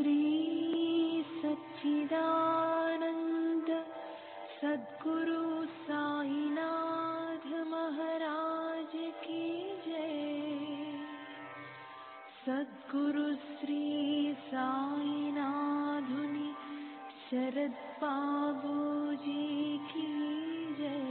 श्री सच्चिदानंद सद्गुरु साईनाथ महाराज की जय। सद्गुरु श्री साईनाथुनि शरद बाबू जी की जय।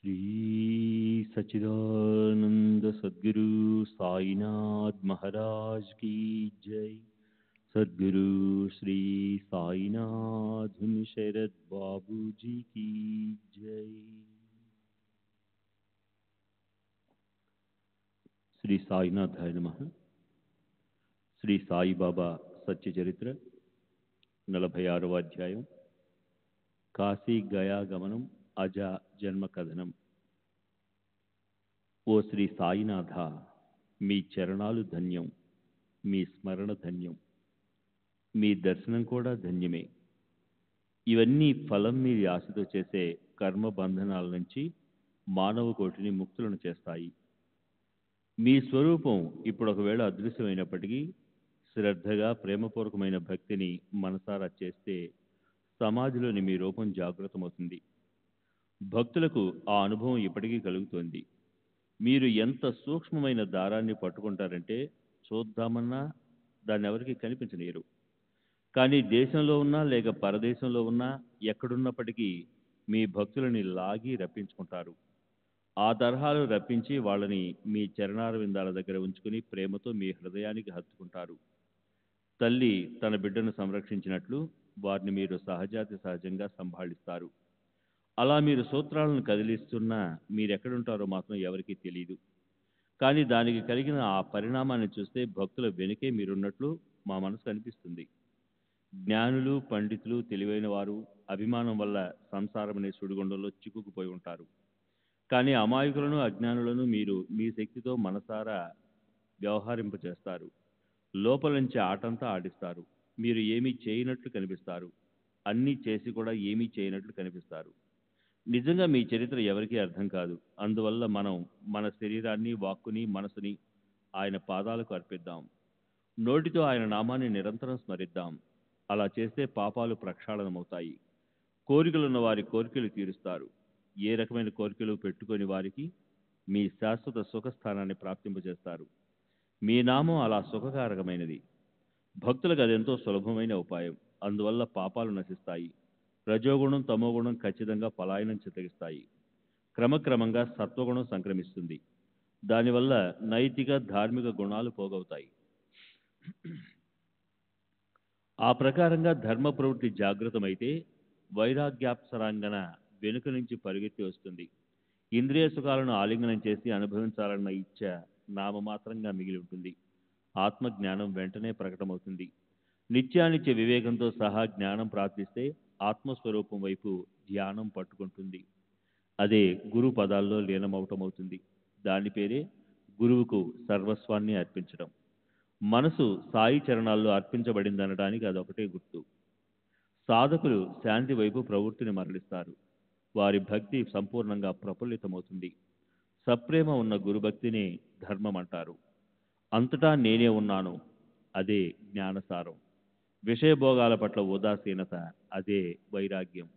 श्री सच्चिदानंद सद्गुरु साईनाथ महाराज की जय। सद्गुरु श्री साईनाथ शरद बाबू जी की जय। శ్రీ సాయినాథాయ నమః. శ్రీ సాయిబాబా సత్య చరిత్ర 46వ అధ్యాయం. కాశీ గయా గమనం అజా జన్మ కథనం. ఓ శ్రీ సాయినాథ, మీ చరణాలు ధన్యం, మీ స్మరణ ధన్యం, మీ దర్శనం కూడా ధన్యమే. ఇవన్నీ ఫలం మీరు ఆశతో చేసే కర్మ బంధనాల నుంచి మానవ కోటిని ముక్తులను చేస్తాయి. మీ స్వరూపం ఇప్పుడు ఒకవేళ అదృశ్యమైనప్పటికీ శ్రద్ధగా ప్రేమపూర్వకమైన భక్తిని మనసారా చేస్తే సమాధిలోని మీ రూపం జాగృతమవుతుంది. భక్తులకు ఆ అనుభవం ఇప్పటికీ కలుగుతోంది. మీరు ఎంత సూక్ష్మమైన దారాన్ని పట్టుకుంటారంటే చూద్దామన్నా దాన్ని ఎవరికి కనిపించనీయరు. కానీ దేశంలో ఉన్నా లేక పరదేశంలో ఉన్నా ఎక్కడున్నప్పటికీ మీ భక్తులని లాగి రప్పించుకుంటారు. ఆ తరహాలు రప్పించి వాళ్ళని మీ చరణారవిందాల దగ్గర ఉంచుకుని ప్రేమతో మీ హృదయానికి హత్తుకుంటారు. తల్లి తన బిడ్డను సంరక్షించినట్లు వారిని మీరు సహజాతి సహజంగా సంభాళిస్తారు. అలా మీరు సూత్రాలను కదిలిస్తున్నా మీరెక్కడుంటారో మాత్రం ఎవరికీ తెలియదు. కానీ దానికి కలిగిన ఆ పరిణామాన్ని చూస్తే భక్తుల వెనుకే మీరున్నట్లు మా మనసు అనిపిస్తుంది. జ్ఞానులు, పండితులు, తెలివైన వారు అభిమానం వల్ల సంసారమనే సుడిగుండంలో చిక్కుకుపోయి ఉంటారు. కానీ అమాయకులను, అజ్ఞానులను మీరు మీ శక్తితో మనసారా వ్యవహరింపచేస్తారు. లోపల నుంచి ఆటంతా ఆడిస్తారు. మీరు ఏమీ చేయనట్లు కనిపిస్తారు. అన్నీ చేసి కూడా ఏమీ చేయనట్లు కనిపిస్తారు. నిజంగా మీ చరిత్ర ఎవరికీ అర్థం కాదు. అందువల్ల మనం మన శరీరాన్ని, వాక్కుని, మనసుని ఆయన పాదాలకు అర్పిద్దాం. నోటితో ఆయన నామాన్ని నిరంతరం స్మరిద్దాం. అలా చేస్తే పాపాలు ప్రక్షాళనమవుతాయి. కోరికలున్న వారి కోరికలు తీరుస్తారు. ఏ రకమైన కోరికలు పెట్టుకొని వారికి మీ శాశ్వత సుఖస్థానాన్ని ప్రాప్తింపజేస్తారు. మీ నామం అలా సుఖకారకమైనది. భక్తులకు అదెంతో సులభమైన ఉపాయం. అందువల్ల పాపాలు నశిస్తాయి. రజోగుణం, తమోగుణం ఖచ్చితంగా పలాయనం చిత్తగిస్తాయి. క్రమక్రమంగా సత్వగుణం సంక్రమిస్తుంది. దానివల్ల నైతిక, ధార్మిక గుణాలు పోగవుతాయి. ఆ ప్రకారంగా ధర్మ ప్రవృత్తి జాగృతమైతే వైరాగ్యాప్సరాంగన వెనుక నుంచి పరుగెత్తి వస్తుంది. ఇంద్రియ సుఖాలను ఆలింగనం చేసి అనుభవించాలన్న ఇచ్చ నామమాత్రంగా మిగిలి ఉంటుంది. ఆత్మజ్ఞానం వెంటనే ప్రకటమవుతుంది. నిత్యానిత్య వివేకంతో సహా జ్ఞానం ప్రార్థిస్తే ఆత్మస్వరూపం వైపు ధ్యానం పట్టుకుంటుంది. అదే గురు పదాల్లో లీనమవటమవుతుంది. దాని పేరే గురువుకు సర్వస్వాన్ని అర్పించడం. మనసు సాయి చరణాల్లో అర్పించబడిందనడానికి అదొకటే గుర్తు. సాధకులు శాంతి వైపు ప్రవృత్తిని మరలిస్తారు. వారి భక్తి సంపూర్ణంగా ప్రఫుల్లితమవుతుంది. సప్రేమ ఉన్న గురుభక్తినే ధర్మం అంటారు. అంతటా నేనే ఉన్నాను, అదే జ్ఞానసారం. విషయభోగాల పట్ల ఉదాసీనత, అదే వైరాగ్యం.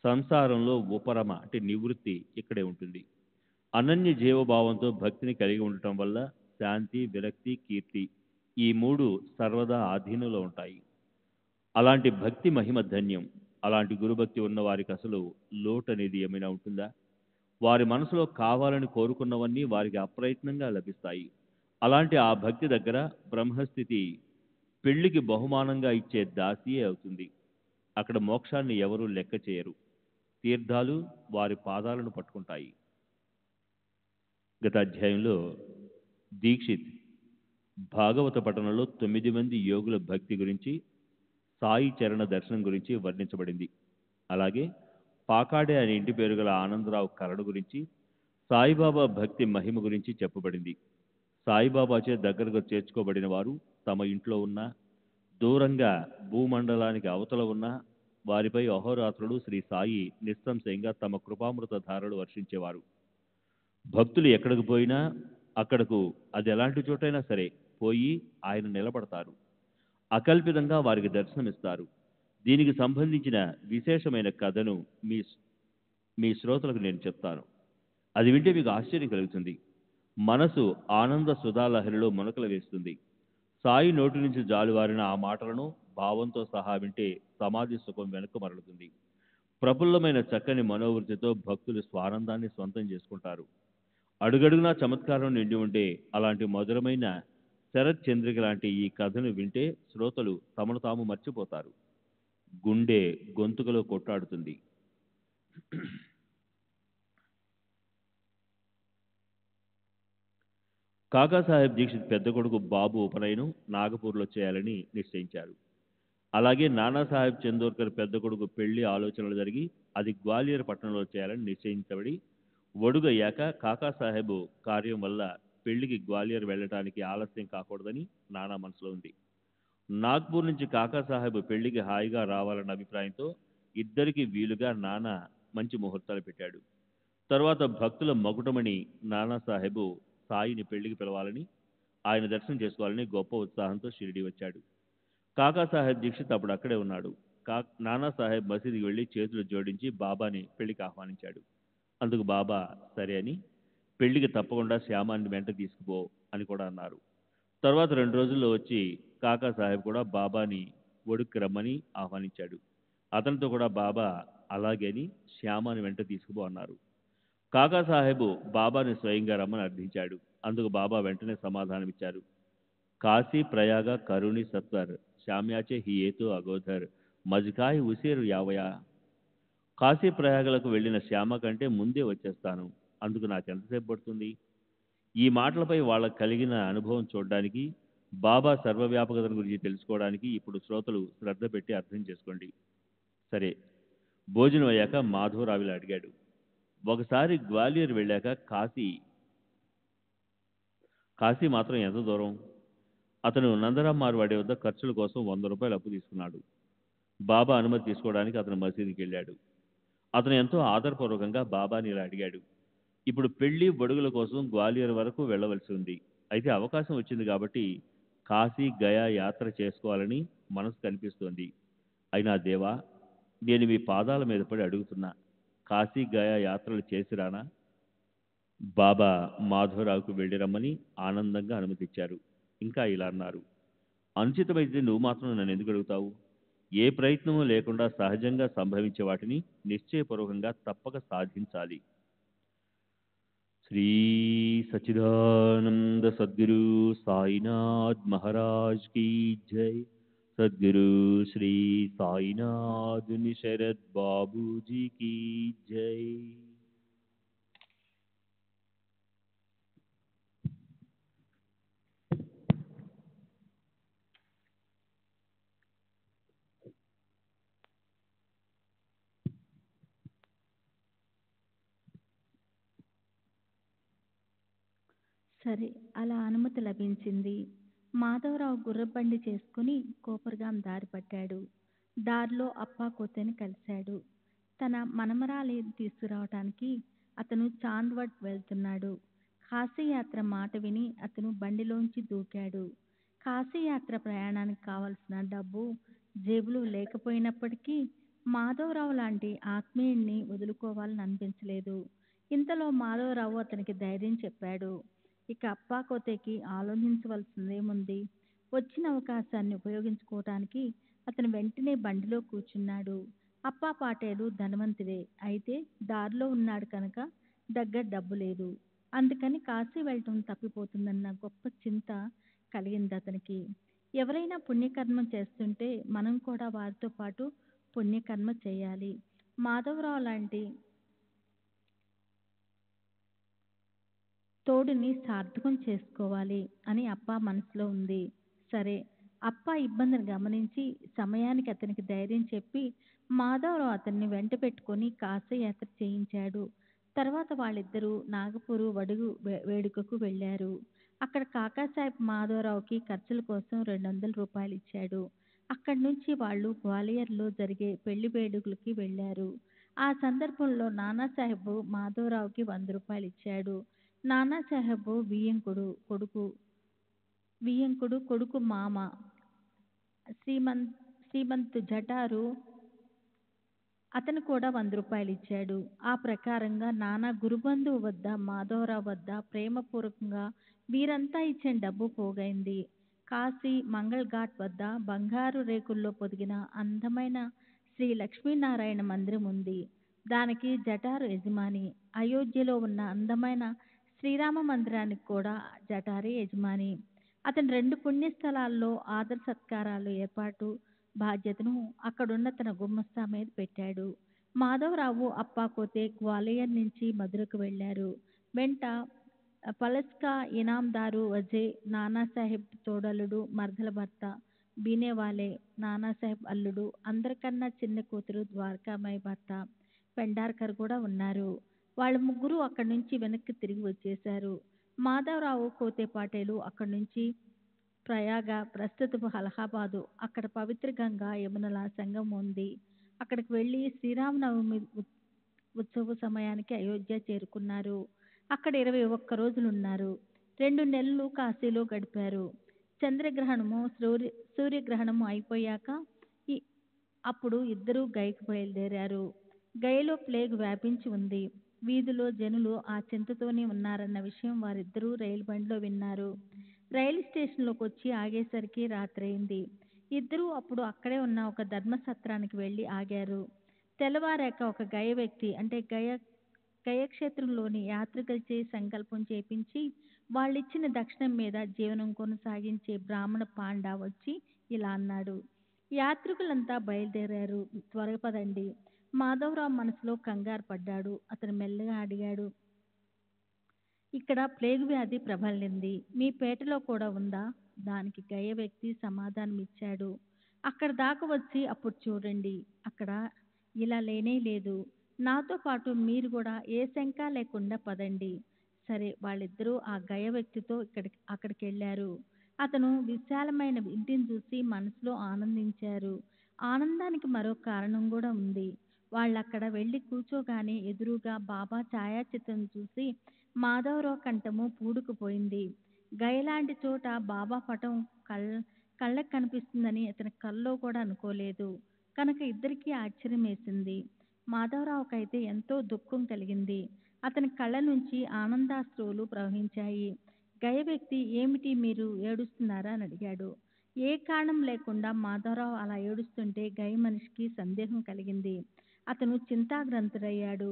సంసారంలో ఉపరమ అంటే నివృత్తి ఇక్కడే ఉంటుంది. అనన్య జీవభావంతో భక్తిని కలిగి ఉండటం వల్ల శాంతి, విరక్తి, కీర్తి ఈ మూడు సర్వదా ఆధీనంలో ఉంటాయి. అలాంటి భక్తి మహిమ ధన్యం. అలాంటి గురుభక్తి ఉన్న వారికి అసలు లోటు అనేది ఏమైనా ఉంటుందా? వారి మనసులో కావాలని కోరుకున్నవన్నీ వారికి అప్రయత్నంగా లభిస్తాయి. అలాంటి ఆ భక్తి దగ్గర బ్రహ్మస్థితి పెళ్లికి బహుమానంగా ఇచ్చే దాసియే అవుతుంది. అక్కడ మోక్షాన్ని ఎవరూ లెక్క చేయరు. తీర్థాలు వారి పాదాలను పట్టుకుంటాయి. గత అధ్యాయంలో దీక్షిత్ భాగవత పఠనంలో 9 మంది యోగుల భక్తి గురించి, సాయి చరణ దర్శనం గురించి వర్ణించబడింది. అలాగే పాకాడే అనే ఇంటి పేరు గల ఆనందరావు కరడు గురించి, సాయిబాబా భక్తి మహిమ గురించి చెప్పబడింది. సాయిబాబాచే దగ్గరకు చేర్చుకోబడిన వారు తమ ఇంట్లో ఉన్న, దూరంగా భూమండలానికి అవతల ఉన్న వారిపై అహోరాత్రులు శ్రీ సాయి నిస్సంశయంగా తమ కృపామృత ధారలు వర్షించేవారు. భక్తులు ఎక్కడికి పోయినా అక్కడకు అది ఎలాంటి చోటైనా సరే పోయి ఆయన నిలబడతారు. అకల్పితంగా వారికి దర్శనమిస్తారు. దీనికి సంబంధించిన విశేషమైన కథను మీ శ్రోతలకు నేను చెప్తాను. అది వింటే మీకు ఆశ్చర్యం కలుగుతుంది. మనసు ఆనంద సుధాలహరిలో మునకలు వేస్తుంది. సాయి నోటి నుంచి జాలువారిన ఆ మాటలను భావంతో సహా వింటే సమాధి సుఖం వెనుక మరలుతుంది. ప్రఫుల్లమైన చక్కని మనోవృత్తితో భక్తులు స్వానందాన్ని సొంతం చేసుకుంటారు. అడుగడుగునా చమత్కారం నిండి ఉంటే అలాంటి మధురమైన శరత్ చంద్రిక లాంటి ఈ కథను వింటే శ్రోతలు తమను తాము మర్చిపోతారు. గుండె గొంతుకలో కొట్టాడుతుంది. కాకాసాహెబ్ దీక్షిత్ పెద్ద కొడుకు బాబు ఉపనయనం నాగపూర్లో చేయాలని నిశ్చయించారు. అలాగే నానాసాహెబ్ చందోర్కర్ పెద్ద కొడుకు పెళ్లి ఆలోచనలు జరిగి అది గ్వాలియర్ పట్టణంలో చేయాలని నిశ్చయించబడి ఒడుగయ్యాక కాకాసాహెబ్ కార్యం వల్ల పెళ్లికి గ్వాలియర్ వెళ్ళటానికి ఆలస్యం కాకూడదని నానా మనసులో ఉంది. నాగ్పూర్ నుంచి కాకాసాహెబ్ పెళ్లికి హాయిగా రావాలన్న అభిప్రాయంతో ఇద్దరికి వీలుగా నానా మంచి ముహూర్తాలు పెట్టాడు. తర్వాత భక్తుల మగుటమణి నానాసాహెబ్ సాయిని పెళ్లికి పిలవాలని, ఆయన దర్శనం చేసుకోవాలని గొప్ప ఉత్సాహంతో షిరిడి వచ్చాడు. కాకాసాహెబ్ దీక్షిత్ అప్పుడు అక్కడే ఉన్నాడు. నానాసాహెబ్ మసీదుకి వెళ్ళి చేతులు జోడించి బాబాని పెళ్లికి ఆహ్వానించాడు. అందుకు బాబా సరే అని, పెళ్లికి తప్పకుండా శ్యామాన్ని వెంట తీసుకుపో అని కూడా అన్నారు. తర్వాత 2 రోజుల్లో వచ్చి కాకాసాహెబ్ కూడా బాబాని ఒడుక్కి రమ్మని ఆహ్వానించాడు. అతనితో కూడా బాబా అలాగే అని శ్యామాని వెంట తీసుకుపో అన్నారు. కాకాసాహెబు బాబాని స్వయంగా రమ్మని అర్థించాడు. అందుకు బాబా వెంటనే సమాధానమిచ్చారు. కాశీ ప్రయాగ కరుణి సత్వర్ శామ్యాచే హియేతు అగోధర్ మజ్కాయ్ ఉసేరు యావయా. కాశీ ప్రయాగలకు వెళ్ళిన శ్యామ కంటే ముందే వచ్చేస్తాను. అందుకు నాకెంతసేపు పడుతుంది? ఈ మాటలపై వాళ్ళకు కలిగిన అనుభవం చూడడానికి, బాబా సర్వవ్యాపకతను గురించి తెలుసుకోవడానికి ఇప్పుడు శ్రోతలు శ్రద్ధ పెట్టి అర్థం చేసుకోండి. సరే, భోజనం అయ్యాక మాధవరావులు అడిగాడు. ఒకసారి గ్వాలియర్ వెళ్ళాక కాశీ మాత్రం ఎంత దూరం? అతను నందరామ్ మార్వాడి వద్ద ఖర్చుల కోసం 100 రూపాయలు అప్పు తీసుకున్నాడు. బాబా అనుమతి తీసుకోవడానికి అతను మసీదుకి వెళ్ళాడు. అతను ఎంతో ఆదరపూర్వకంగా బాబాని ఇలా అడిగాడు. ఇప్పుడు పెళ్లి బడుగుల కోసం గ్వాలియర్ వరకు వెళ్ళవలసి ఉంది. అయితే అవకాశం వచ్చింది కాబట్టి కాశీ గయా యాత్ర చేసుకోవాలని మనసు కనిపిస్తోంది. అయినా దేవా, నేను మీ పాదాల మీద పడి అడుగుతున్నా, కాశీ గయా యాత్రలు చేసిరానా? బాబా మాధవరావుకు వెళ్ళి రమ్మని ఆనందంగా అనుమతిచ్చారు. ఇంకా ఇలా అన్నారు. అనుచితమైతే నువ్వు మాత్రం నన్ను ఎందుకు అడుగుతావు? ఏ ప్రయత్నమూ లేకుండా సహజంగా సంభవించే వాటిని నిశ్చయపూర్వకంగా తప్పక సాధించాలి. శ్రీ సచ్చిదానంద సద్గురు సాయినాథ్ మహారాజ్ కీ జై. సద్గురు శ్రీ సాయినాథ్ శరద్ బాబూజీ కీ జై. సరే, అలా అనుమతి లభించింది. మాధవరావు గుర్రబండి చేసుకుని కోపర్గాం దారి పట్టాడు. దారిలో అప్పా కోతని కలిశాడు. తన మనమరాలి తీసుకురావటానికి అతను చాంద్వడ్ వెళ్తున్నాడు. కాశీయాత్ర మాట విని అతను బండిలోంచి దూకాడు. కాశీయాత్ర ప్రయాణానికి కావలసిన డబ్బు జేబులో లేకపోయినప్పటికీ మాధవరావు లాంటి ఆత్మీయుణ్ణి వదులుకోవాలని అనిపించలేదు. ఇంతలో మాధవరావు అతనికి ధైర్యం చెప్పాడు. ఇక అప్పా కోతకి ఆలోచించవలసిందేముంది? వచ్చిన అవకాశాన్ని ఉపయోగించుకోవటానికి అతను వెంటనే బండిలో కూర్చున్నాడు. అప్పా పాటేలు ధనవంతుడే, అయితే దారిలో ఉన్నాడు కనుక దగ్గర డబ్బు లేదు. అందుకని కాశీ వెళ్ళటం తప్పిపోతుందన్న గొప్ప చింత కలిగింది అతనికి. ఎవరైనా పుణ్యకర్మ చేస్తుంటే మనం కూడా వారితో పాటు పుణ్యకర్మ చేయాలి. మాధవరావు లాంటి తోడుని సార్థకం చేసుకోవాలి అని అప్పా మనసులో ఉంది. సరే, అప్పా ఇబ్బందిని గమనించి సమయానికి అతనికి ధైర్యం చెప్పి మాధవరావు అతన్ని వెంట పెట్టుకొని కాశీయాత్ర చేయించాడు. తర్వాత వాళ్ళిద్దరూ నాగపూరు వడుగు వేడుకకు వెళ్ళారు. అక్కడ కాకాసాహెబ్ మాధవరావుకి ఖర్చుల కోసం 200 రూపాయలు ఇచ్చాడు. అక్కడి నుంచి వాళ్ళు గ్వాలియర్లో జరిగే పెళ్లి వేడుకలకి వెళ్ళారు. ఆ సందర్భంలో నానాసాహెబ్ మాధవరావుకి 100 రూపాయలు ఇచ్చాడు. నానాసాహెబ్ వియ్యంకుడు కొడుకు మామ శ్రీమంత్ జటారు అతను కూడా 100 రూపాయలు ఇచ్చాడు. ఆ ప్రకారంగా నానా గురుబంధువు వద్ద మాధవరావు వద్ద ప్రేమపూర్వకంగా వీరంతా ఇచ్చిన డబ్బు పోగైంది. కాశీ మంగళ్ ఘాట్ వద్ద బంగారు రేకుల్లో పొదిగిన అందమైన శ్రీ లక్ష్మీనారాయణ మందిరం ఉంది. దానికి జటారు యజమాని. అయోధ్యలో ఉన్న అందమైన శ్రీరామ మందిరానికి కూడా జటారే యజమాని. అతను 2 పుణ్యస్థలాల్లో ఆదర సత్కారాలు ఏర్పాటు బాధ్యతను అక్కడున్న తన గుమస్తా మీద పెట్టాడు. మాధవరావు అప్పా కోతే గ్వాలియర్ నుంచి మధురకు వెళ్ళారు. వెంట పలస్కా ఇనాందారు వజే నానాసాహెబ్ తోడల్లుడు మర్దల భర్త బీనేవాలే నానాసాహెబ్ అల్లుడు, అందరికన్నా చిన్న కూతురు ద్వారకామాయి భర్త పెండార్కర్ కూడా ఉన్నారు. వాళ్ళ ముగ్గురు అక్కడి నుంచి వెనక్కి తిరిగి వచ్చేశారు. మాధవరావు కోతే పాటేలు అక్కడి నుంచి ప్రయాగ, ప్రస్తుతపు అలహాబాదు, అక్కడ పవిత్ర గంగా యమునల సంగమం ఉంది. అక్కడికి వెళ్ళి శ్రీరామనవమి ఉత్సవ సమయానికి అయోధ్య చేరుకున్నారు. అక్కడ 21 రోజులున్నారు. 2 నెలలు కాశీలో గడిపారు. చంద్రగ్రహణము సూర్యగ్రహణము అయిపోయాక అప్పుడు ఇద్దరూ గయకు బయలుదేరారు. గయలో ప్లేగ్ వ్యాపించి ఉంది. వీధిలో జనులు ఆ చింతతోనే ఉన్నారన్న విషయం వారిద్దరూ రైలు బండిలో విన్నారు. రైలు స్టేషన్లోకి వచ్చి ఆగేసరికి రాత్రయింది. ఇద్దరూ అప్పుడు అక్కడే ఉన్న ఒక ధర్మసత్రానికి వెళ్ళి ఆగారు. తెల్లవారాక ఒక గయ వ్యక్తి అంటే గయక్షేత్రంలోని యాత్రికులచే సంకల్పం చేపించి వాళ్ళిచ్చిన దక్షిణం మీద జీవనం కొనసాగించే బ్రాహ్మణ పాండా వచ్చి ఇలా అన్నాడు. యాత్రికులంతా బయలుదేరారు, త్వరగా పదండి. మాధవరావు మనసులో కంగారు పడ్డాడు. అతను మెల్లగా అడిగాడు, ఇక్కడ ప్లేగు వ్యాధి ప్రబలింది, మీ పేటలో కూడా ఉందా? దానికి గయ వ్యక్తి సమాధానం ఇచ్చాడు, అక్కడ దాకా వచ్చి అప్పుడు చూడండి, అక్కడ ఇలా లేనే లేదు. నాతో పాటు మీరు కూడా ఏ శంక లేకుండా పదండి. సరే, వాళ్ళిద్దరూ ఆ గయ వ్యక్తితో అక్కడికి వెళ్ళారు. అతను విశాలమైన ఇంటిని చూసి మనసులో ఆనందించారు. ఆనందానికి మరో కారణం కూడా ఉంది. వాళ్ళక్కడ వెళ్ళి కూర్చోగానే ఎదురుగా బాబా ఛాయాచిత్రం చూసి మాధవరావు కంఠము పూడుకుపోయింది. గయలాంటి చోట బాబా పటం కళ్ళకు కనిపిస్తుందని అతని కల్లో కూడా అనుకోలేదు. కనుక ఇద్దరికీ ఆశ్చర్యం వేసింది. మాధవరావుకైతే ఎంతో దుఃఖం కలిగింది. అతని కళ్ళ నుంచి ఆనందాశ్రువులు ప్రవహించాయి. గయ వ్యక్తి, ఏమిటి మీరు ఏడుస్తున్నారా అని అడిగాడు. ఏ కారణం లేకుండా మాధవరావు అలా ఏడుస్తుంటే గయ మనిషికి సందేహం కలిగింది. అతను చింతాగ్రంథుడయ్యాడు.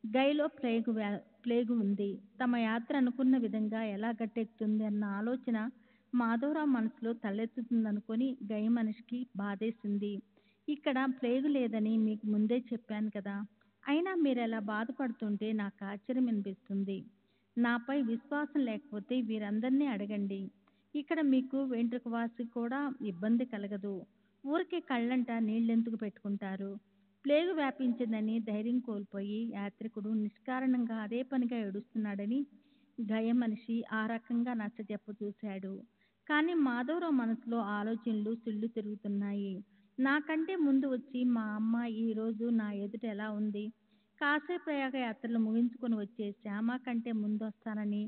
గయలో ప్లేగు ఉంది. తమ యాత్ర అనుకున్న విధంగా ఎలా గట్టెక్కుతుంది అన్న ఆలోచన మాధవరావు మనసులో తలెత్తుతుందనుకొని గయ మనిషికి బాధేసింది. ఇక్కడ ప్లేగు లేదని మీకు ముందే చెప్పాను కదా, అయినా మీరు ఎలా బాధపడుతుంటే నాకు ఆశ్చర్యం అనిపిస్తుంది. నాపై విశ్వాసం లేకపోతే వీరందరినీ అడగండి. ఇక్కడ మీకు వెంట్రుకవాసి కూడా ఇబ్బంది కలగదు. ఊరికే కళ్ళంట నీళ్ళెందుకు పెట్టుకుంటారు? ప్లేగు వ్యాపించిందని ధైర్యం కోల్పోయి యాత్రికుడు నిష్కారణంగా అదే పనిగా ఏడుస్తున్నాడని గయ మనిషి ఆ రకంగా నచ్చజెప్ప చూశాడు. కానీ మాధవరావు మనసులో ఆలోచనలు సుళ్ళు తిరుగుతున్నాయి. నాకంటే ముందు వచ్చి మా అమ్మ ఈరోజు నా ఎదుట ఎలా ఉంది? కాశీప్రయాగ యాత్రలు ముగించుకొని వచ్చే శ్యామ కంటే ముందు వస్తానని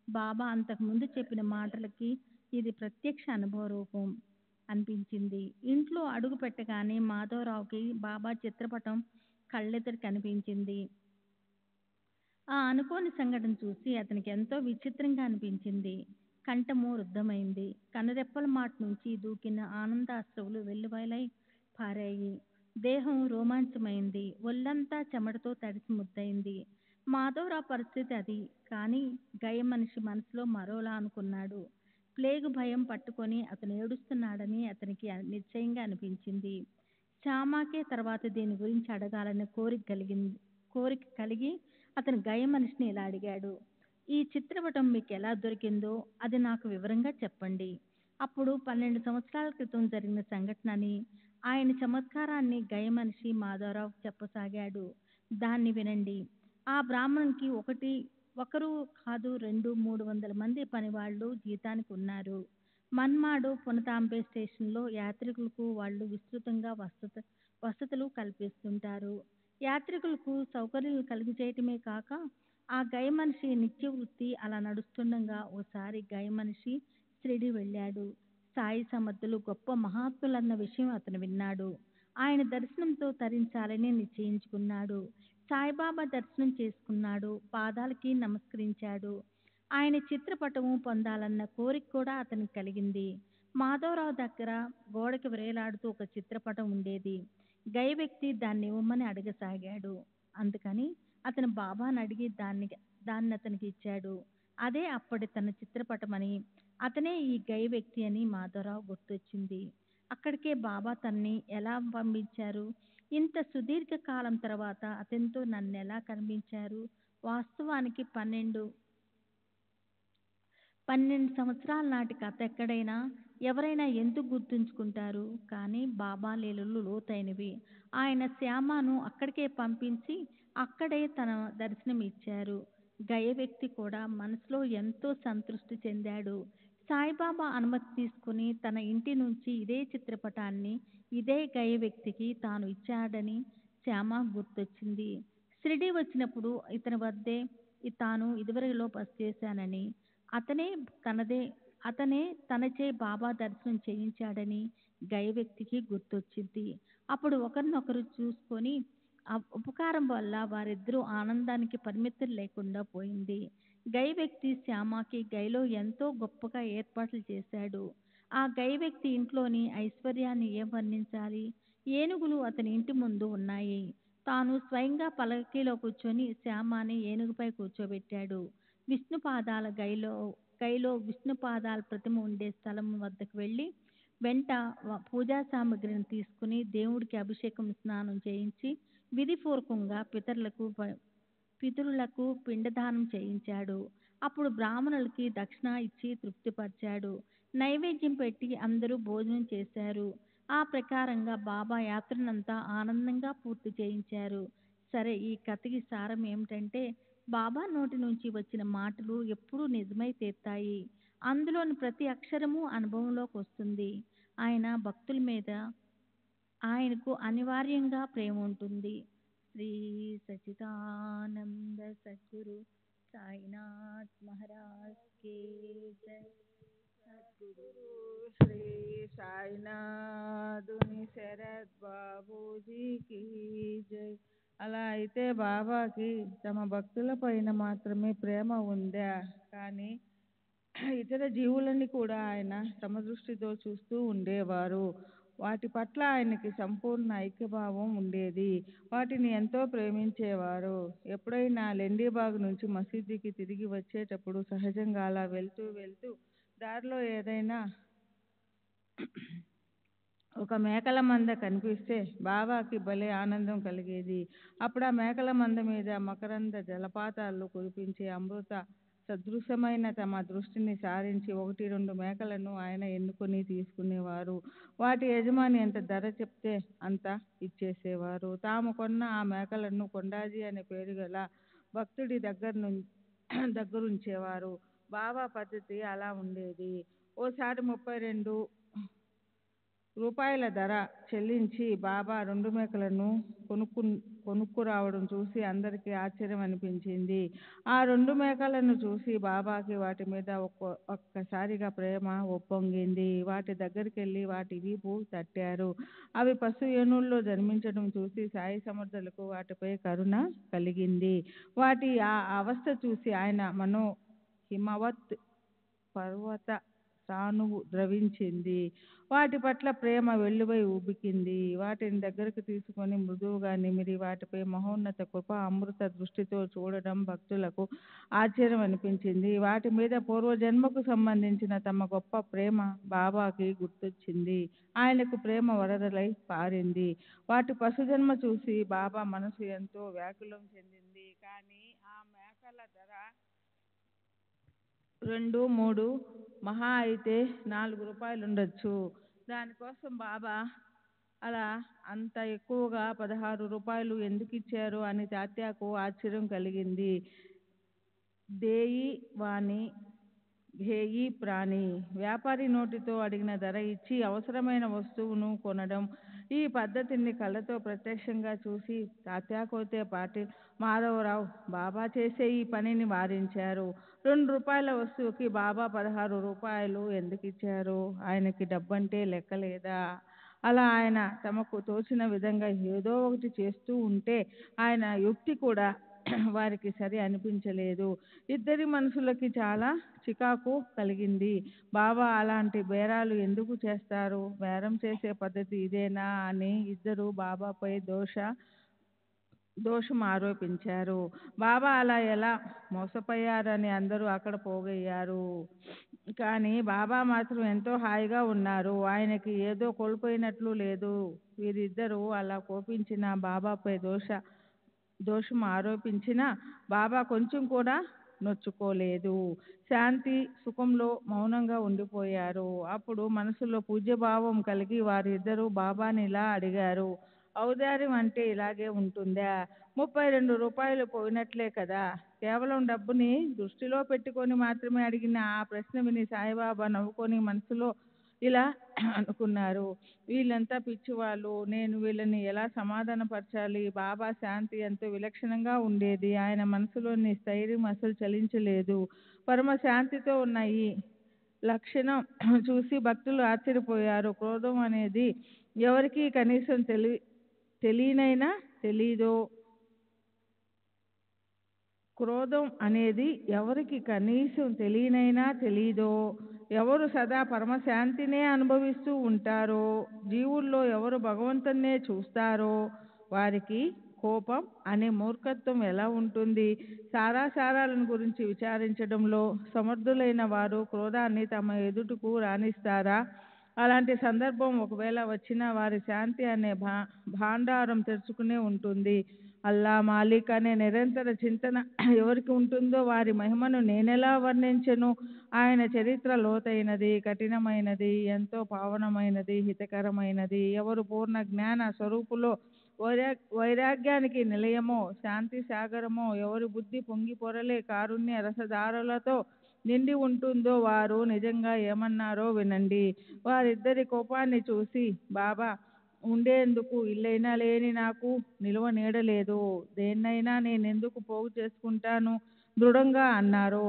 బాబా అంతకుముందు చెప్పిన మాటలకి ఇది ప్రత్యక్ష అనుభవ రూపం అనిపించింది. ఇంట్లో అడుగు పెట్టగానే మాధవరావుకి బాబా చిత్రపటం కళ్ళెదురు కనిపించింది. ఆ అనుకోని సంఘటన చూసి అతనికి ఎంతో విచిత్రంగా అనిపించింది. కంఠము రుద్ధమైంది. కనురెప్పల మాట నుంచి దూకిన ఆనందాశ్రువులు వెల్లువలై పారాయి. దేహం రోమాంచమైంది. ఒళ్ళంతా చెమటతో తడిసి ముద్దయింది. మాధవరావు పరిస్థితి అది. కానీ గయ మనిషి మనసులో మరోలా అనుకున్నాడు. ప్లేగు భయం పట్టుకొని అతను ఏడుస్తున్నాడని అతనికి నిశ్చయంగా అనిపించింది. శ్యామాకే తర్వాత దీని గురించి అడగాలనే కోరిక కలిగి అతను గయ మనిషిని ఇలా అడిగాడు, ఈ చిత్రపటం మీకు ఎలా దొరికిందో అది నాకు వివరంగా చెప్పండి. అప్పుడు 12 సంవత్సరాల క్రితం జరిగిన సంఘటనని, ఆయన చమత్కారాన్ని గయ మనిషి మాధవరావు చెప్పసాగాడు. దాన్ని వినండి. ఆ బ్రాహ్మణునికి ఒకరు కాదు 200-300 మంది పనివాళ్ళు జీతానికి ఉన్నారు. మన్మాడు పునతాంబే స్టేషన్లో యాత్రికులకు వాళ్ళు విస్తృతంగా వసతులు కల్పిస్తుంటారు. యాత్రికులకు సౌకర్యాలు కలిగజేయటమే కాక ఆ గయ మనిషి నిత్య వృత్తి అలా నడుస్తుండగా ఓసారి గయ మనిషి షిరిడి వెళ్ళాడు. సాయి సమర్థులు గొప్ప మహాత్ములన్న విషయం అతను విన్నాడు. ఆయన దర్శనంతో తరించాలని నిశ్చయించుకున్నాడు. సాయిబాబా దర్శనం చేసుకున్నాడు. పాదాలకి నమస్కరించాడు. ఆయన చిత్రపటము పొందాలన్న కోరిక కూడా అతనికి కలిగింది. మాధవరావు దగ్గర గోడకి వేలాడుతూ ఒక చిత్రపటం ఉండేది. గయ వ్యక్తి దాన్ని ఇవ్వమని అడగసాగాడు. అందుకని అతను బాబాని అడిగి దాన్ని అతనికి ఇచ్చాడు. అదే అప్పటి తన చిత్రపటమని, అతనే ఈ గయ వ్యక్తి అని మాధవరావు గుర్తొచ్చింది. అక్కడికే బాబా తనని ఎలా పంపించారు? ఇంత సుదీర్ఘ కాలం తర్వాత అతనితో నన్నెలా కనిపించారు? వాస్తవానికి 12 సంవత్సరాల నాటి కథ ఎవరైనా ఎందుకు గుర్తుంచుకుంటారు? కానీ బాబా లీలలు లోతైనవి. ఆయన శ్యామను అక్కడికే పంపించి అక్కడే తన దర్శనం ఇచ్చారు. గయ వ్యక్తి కూడా మనసులో ఎంతో సంతృష్టి చెందాడు. సాయిబాబా అనుమతి తీసుకుని తన ఇంటి నుంచి ఇదే చిత్రపటాన్ని ఇదే గయ వ్యక్తికి తాను ఇచ్చాడని శ్యామ గుర్తొచ్చింది. షిరిడి వచ్చినప్పుడు ఇతని వద్దే తాను ఇదివరలో బస చేశానని, అతనే తనచే బాబా దర్శనం చేయించాడని గయ వ్యక్తికి గుర్తొచ్చింది. అప్పుడు ఒకరినొకరు చూసుకొని ఆ ఉపకారం వల్ల వారిద్దరూ ఆనందానికి పరిమితులు లేకుండా పోయింది. గయ వ్యక్తి శ్యామకి గయలో ఎంతో గొప్పగా ఏర్పాట్లు చేశాడు. ఆ గయ వ్యక్తి ఇంట్లోని ఐశ్వర్యాన్ని ఏం వర్ణించాలి? ఏనుగులు అతని ఇంటి ముందు ఉన్నాయి. తాను స్వయంగా పల్లకీలో కూర్చొని శ్యామాని ఏనుగుపై కూర్చోబెట్టాడు. విష్ణు పాదాల గైలో విష్ణు పాదాల ప్రతిమ ఉండే స్థలం వద్దకు వెళ్ళి వెంట పూజా సామగ్రిని తీసుకుని దేవుడికి అభిషేకం స్నానం చేయించి విధిపూర్వకంగా పితరులకు పిండదానం చేయించాడు. అప్పుడు బ్రాహ్మణులకి దక్షిణ ఇచ్చి తృప్తిపరిచాడు. నైవేద్యం పెట్టి అందరూ భోజనం చేశారు. ఆ ప్రకారంగా బాబా యాత్రనంతా ఆనందంగా పూర్తి చేయించారు. సరే, ఈ కథకి సారం ఏమిటంటే బాబా నోటి నుంచి వచ్చిన మాటలు ఎప్పుడూ నిజమై తీరుతాయి. అందులోని ప్రతి అక్షరము అనుభవంలోకి వస్తుంది. ఆయన భక్తుల మీద ఆయనకు అనివార్యంగా ప్రేమ ఉంటుంది. శ్రీ సచిదానంద సద్గురు సాయినాథ్ మహారాజ్ కి జై. సద్గురు శ్రీ సాయినాథుని శరత్ బాబూజీకి జై. అలా అయితే బాబాకి తమ భక్తుల పైన మాత్రమే ప్రేమ ఉందా? కానీ ఇతర జీవులని కూడా ఆయన సమదృష్టితో చూస్తూ ఉండేవారు. వాటి పట్ల ఆయనకి సంపూర్ణ ఐక్యభావం ఉండేది. వాటిని ఎంతో ప్రేమించేవారు. ఎప్పుడైనా లెండిబాగ్ నుంచి మసీదుకి తిరిగి వచ్చేటప్పుడు సహజంగా అలా వెళ్తూ వెళ్తూ దారిలో ఏదైనా ఒక మేకల మంద కనిపిస్తే బాబాకి భలే ఆనందం కలిగేది. అప్పుడు ఆ మేకల మంద మీద మకరంద జలపాతాలు కురిపించే అమృత సదృశమైన తమ దృష్టిని సారించి 1-2 మేకలను ఆయన ఎన్నుకొని తీసుకునేవారు. వాటి యజమాని ఎంత ధర చెప్తే అంత ఇచ్చేసేవారు. తాము కొన్న ఆ మేకలను కొండాజీ అనే పేరు గల భక్తుడి దగ్గరుంచేవారు. బాబా పద్ధతి అలా ఉండేది. ఓసారి 32 రూపాయల ధర చెల్లించి బాబా 2 మేకలను కొనుక్కురావడం చూసి అందరికీ ఆశ్చర్యం అనిపించింది. ఆ 2 మేకలను చూసి బాబాకి వాటి మీద ఒక్కసారిగా ప్రేమ ఉప్పొంగింది. వాటి దగ్గరికి వెళ్ళి వాటి వీపు తట్టారు. అవి పశు ఏనుగుల్లో జన్మించడం చూసి సాయి సమర్థులకు వాటిపై కరుణ కలిగింది. వాటి ఆ అవస్థ చూసి ఆయన హిమవత్ పర్వత సానువు ద్రవించింది. వాటి పట్ల ప్రేమ వెల్లువై ఉబికింది. వాటిని దగ్గరకు తీసుకొని మృదువుగా నిమిరి వాటిపై మహోన్నత కృప అమృత దృష్టితో చూడడం భక్తులకు ఆశ్చర్యం అనిపించింది. వాటి మీద పూర్వజన్మకు సంబంధించిన తమ గొప్ప ప్రేమ బాబాకి గుర్తొచ్చింది. ఆయనకు ప్రేమ వరదలై పారింది. వాటి పశుజన్మ చూసి బాబా మనసు ఎంతో వ్యాకులం చెందింది. కానీ ఆ మేకల ధర 2-3 మహా అయితే 4 రూపాయలుండొచ్చు. దానికోసం బాబా అలా అంత ఎక్కువగా 16 రూపాయలు ఎందుకు ఇచ్చారు అని తాత్యాకు ఆశ్చర్యం కలిగింది. దేయి వాణి ఘేయి ప్రాణి. వ్యాపారి నోటితో అడిగిన ధర ఇచ్చి అవసరమైన వస్తువును కొనడం. ఈ పద్ధతిని కళ్ళతో ప్రత్యక్షంగా చూసి తాత్యాకోతే పాటిల్ మాధవరావు బాబా చేసే ఈ పనిని వారించారు. 2 రూపాయల వస్తువుకి బాబా 16 రూపాయలు ఎందుకు ఇచ్చారు? ఆయనకి డబ్బంటే లెక్కలేదా? అలా ఆయన తమకు తోచిన విధంగా ఏదో ఒకటి చేస్తూ ఉంటే ఆయన యుక్తి కూడా వారికి సరి అనిపించలేదు. ఇద్దరి మనసులకి చాలా చికాకు కలిగింది. బాబా అలాంటి బేరాలు ఎందుకు చేస్తారు? బేరం చేసే పద్ధతి ఇదేనా అని ఇద్దరు బాబాపై దోషం ఆరోపించారు. బాబా అలా ఎలా మోసపోయారని అందరూ అక్కడ పోగయ్యారు. కానీ బాబా మాత్రం ఎంతో హాయిగా ఉన్నారు. ఆయనకి ఏదో కోల్పోయినట్లు లేదు. వీరిద్దరూ అలా కోపించిన బాబాపై దోషం ఆరోపించిన బాబా కొంచెం కూడా నొచ్చుకోలేదు. శాంతి సుఖంలో మౌనంగా ఉండిపోయారు. అప్పుడు మనసులో పూజ్యభావం కలిగి వారిద్దరూ బాబాని ఇలా అడిగారు, ఔదార్యం అంటే ఇలాగే ఉంటుందా? 32 రూపాయలు పోయినట్లే కదా. కేవలం డబ్బుని దృష్టిలో పెట్టుకొని మాత్రమే అడిగిన ఆ ప్రశ్న విని సాయిబాబా నవ్వుకొని మనసులో ఇలా అనుకున్నారు, వీళ్ళంతా పిచ్చివాళ్ళు, నేను వీళ్ళని ఎలా సమాధానపరచాలి? బాబా శాంతి ఎంతో విలక్షణంగా ఉండేది. ఆయన మనసులోని స్థైర్యం అసలు చలించలేదు. పరమ శాంతితో ఉన్న ఈ లక్షణం చూసి భక్తులు ఆశ్చర్యపోయారు. క్రోధం అనేది ఎవరికి కనీసం తెలియనైనా తెలీదో? క్రోధం అనేది ఎవరికి కనీసం తెలియనైనా తెలీదో? ఎవరు సదా పరమశాంతినే అనుభవిస్తూ ఉంటారో, జీవుల్లో ఎవరు భగవంతున్నే చూస్తారో వారికి కోపం అనే మూర్ఖత్వం ఎలా ఉంటుంది? సారాసారాలను గురించి విచారించడంలో సమర్థులైన వారు క్రోధాన్ని తమ ఎదుటకు రానిస్తారా? అలాంటి సందర్భం ఒకవేళ వచ్చినా వారి శాంతి అనే భాండారం తెరుచుకునే ఉంటుంది. అల్లా మాలిక్ అనే నిరంతర చింతన ఎవరికి ఉంటుందో వారి మహిమను నేనెలా వర్ణించెను? ఆయన చరిత్ర లోతైనది, కఠినమైనది, ఎంతో పావనమైనది, హితకరమైనది. ఎవరు పూర్ణ జ్ఞాన స్వరూపులో వైరాగ్యానికి నిలయమో, శాంతి సాగరమో, ఎవరి బుద్ధి పొంగి పొరలే కారుణ్య రసధారలతో నిండి ఉంటుందో వారు నిజంగా ఏమన్నారో వినండి. వారిద్దరి కోపాన్ని చూసి, బాబా, ఉండేందుకు ఇల్లైనా లేని నాకు నిలువ నీడలేదు, దేన్నైనా నేనెందుకు పోగు చేసుకుంటాను? దృఢంగా అన్నారు.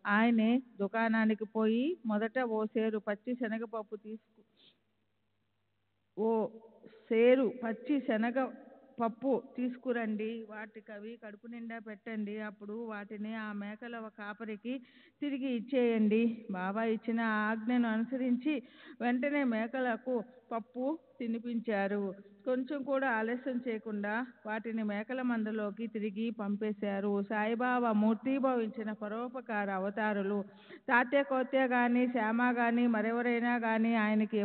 ఆయనే దుకాణానికి పోయి మొదట ఓ సేరు పచ్చి శనగపప్పు తీసుకురండి, వాటికవి కడుపు నిండా పెట్టండి, అప్పుడు వాటిని ఆ మేకల కాపరికి తిరిగి ఇచ్చేయండి. బాబా ఇచ్చిన ఆ ఆజ్ఞను అనుసరించి వెంటనే మేకలకు పప్పు తినిపించారు. కొంచెం కూడా ఆలస్యం చేయకుండా వాటిని మేకల మందలోకి తిరిగి పంపేశారు. సాయిబాబా మూర్తీభవించిన పరోపకార అవతారులు. తాత్య కోత్య కానీ, శ్యామ కానీ, మరెవరైనా కానీ ఆయనకి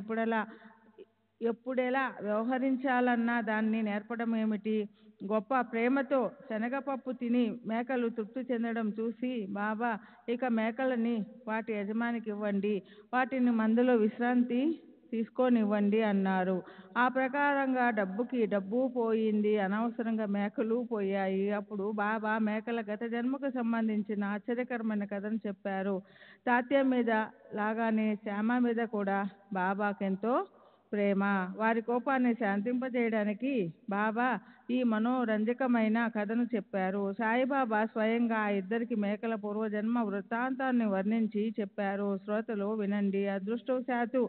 ఎప్పుడెలా వ్యవహరించాలన్నా దాన్ని నేర్పడం ఏమిటి? గొప్ప ప్రేమతో శనగపప్పు తిని మేకలు తృప్తి చెందడం చూసి, బాబా, ఇక మేకలని వాటి యజమానికి ఇవ్వండి, వాటిని మందులో విశ్రాంతి తీసుకోనివ్వండి అన్నారు. ఆ ప్రకారంగా డబ్బుకి డబ్బు పోయింది, అనవసరంగా మేకలు పోయాయి. అప్పుడు బాబా మేకల గత జన్మకు సంబంధించిన ఆశ్చర్యకరమైన కథను చెప్పారు. తాత్య మీద లాగానే శ్యామ మీద కూడా బాబాకెంతో ప్రేమ. వారి కోపాన్ని శాంతింపజేయడానికి బాబా ఈ మనోరంజకమైన కథను చెప్పారు. సాయిబాబా స్వయంగా ఆ ఇద్దరికి మేకల పూర్వజన్మ వృత్తాంతాన్ని వర్ణించి చెప్పారు. శ్రోతలు వినండి. అదృష్టవశాత్తు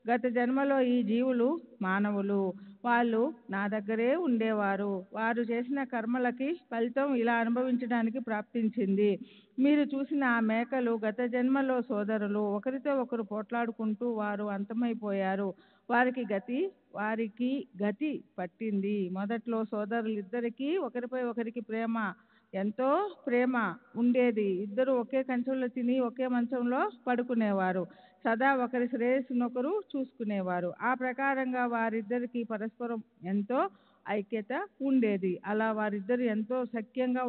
గత జన్మలో ఈ జీవులు మానవులు. వాళ్ళు నా దగ్గరే ఉండేవారు. వారు చేసిన కర్మలకి ఫలితం ఇలా అనుభవించడానికి ప్రాప్తించింది. మీరు చూసిన ఆ మేకలు గత జన్మలో సోదరులు. ఒకరితో ఒకరు పోట్లాడుకుంటూ వారు అంతమైపోయారు. వారికి గతి పట్టింది. మొదట్లో సోదరులిద్దరికీ ఒకరిపై ఒకరికి ఎంతో ప్రేమ ఉండేది. ఇద్దరు ఒకే కంచంలో తిని ఒకే మంచంలో పడుకునేవారు. సదా ఒకరి శ్రేయస్సునొకరు చూసుకునేవారు. ఆ ప్రకారంగా వారిద్దరికి పరస్పరం ఎంతో ఐక్యత ఉండేది. అలా వారిద్దరు ఎంతో సఖ్యంగా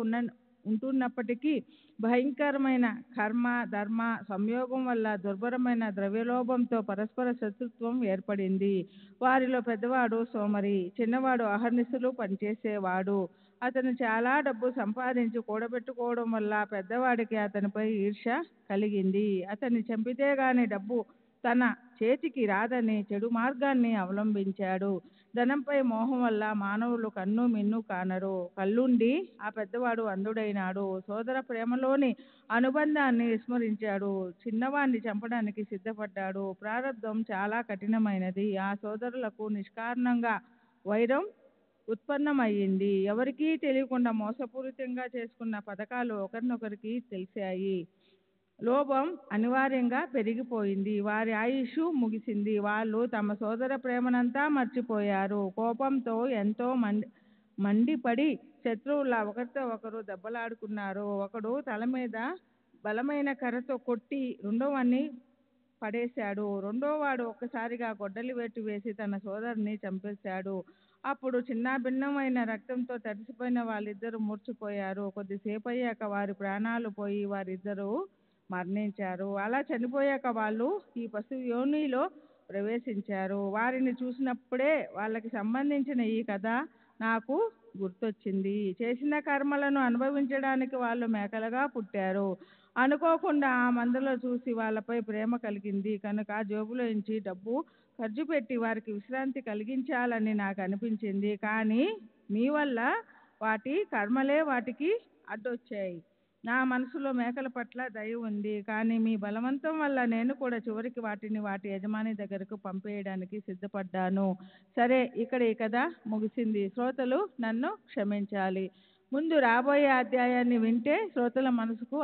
ఉంటున్నప్పటికీ భయంకరమైన కర్మ ధర్మ సంయోగం వల్ల దుర్భరమైన ద్రవ్యలోభంతో పరస్పర శత్రుత్వం ఏర్పడింది. వారిలో పెద్దవాడు సోమరి, చిన్నవాడు అహర్నిశలు పనిచేసేవాడు. అతను చాలా డబ్బు సంపాదించి కూడబెట్టుకోవడం వల్ల పెద్దవాడికి అతనిపై ఈర్ష్య కలిగింది. అతన్ని చంపితే గాని డబ్బు తన చేతికి రాదని చెడు మార్గాన్ని అవలంబించాడు. ధనంపై మోహం వల్ల మానవులు కన్ను మిన్ను కానరు. కళ్ళుండి ఆ పెద్దవాడు అంధుడైనాడు. సోదర ప్రేమలోని అనుబంధాన్ని విస్మరించాడు. చిన్నవాణ్ణి చంపడానికి సిద్ధపడ్డాడు. ప్రారబ్ధం చాలా కఠినమైనది. ఆ సోదరులకు నిష్కారణంగా వైరం ఉత్పన్నమయ్యింది. ఎవరికీ తెలియకుండా మోసపూరితంగా చేసుకున్న పథకాలు ఒకరినొకరికి తెలిసాయి. లోభం అనివార్యంగా పెరిగిపోయింది. వారి ఆయుష్ ముగిసింది. వాళ్ళు తమ సోదర ప్రేమనంతా మర్చిపోయారు. కోపంతో ఎంతో మండిపడి శత్రువులా ఒకరితో ఒకరు దెబ్బలాడుకున్నారు. ఒకడు తల మీద బలమైన కర్రతో కొట్టి రెండోవాణ్ణి పడేశాడు. రెండోవాడు ఒక్కసారిగా గొడ్డలి వేటు వేసి తన సోదరుని చంపేశాడు. అప్పుడు చిన్నాభిన్నమైన రక్తంతో తడిసిపోయిన వాళ్ళిద్దరూ మూర్ఛపోయారు. కొద్దిసేపు అయ్యాక వారి ప్రాణాలు పోయి వారిద్దరూ మరణించారు. అలా చనిపోయాక వాళ్ళు ఈ పశు యోనిలో ప్రవేశించారు. వారిని చూసినప్పుడే వాళ్ళకి సంబంధించిన ఈ కథ నాకు గుర్తొచ్చింది. చేసిన కర్మలను అనుభవించడానికి వాళ్ళు మేకలుగా పుట్టారు. అనుకోకుండా ఆ మందలో చూసి వాళ్ళపై ప్రేమ కలిగింది కనుక జేబులోంచి డబ్బు ఖర్చు పెట్టి వారికి విశ్రాంతి కలిగించాలని నాకు అనిపించింది. కానీ మీ వల్ల వాటి కర్మలే వాటికి అడ్డొచ్చాయి. నా మనసులో మేకల పట్ల దయ ఉంది. కానీ మీ బలవంతం వల్ల నేను కూడా చివరికి వాటిని వాటి యజమాని దగ్గరకు పంపేయడానికి సిద్ధపడ్డాను. సరే, ఇక్కడ ఈ కథ ముగిసింది. శ్రోతలు నన్ను క్షమించాలి. ముందు రాబోయే అధ్యాయాన్ని వింటే శ్రోతల మనసుకు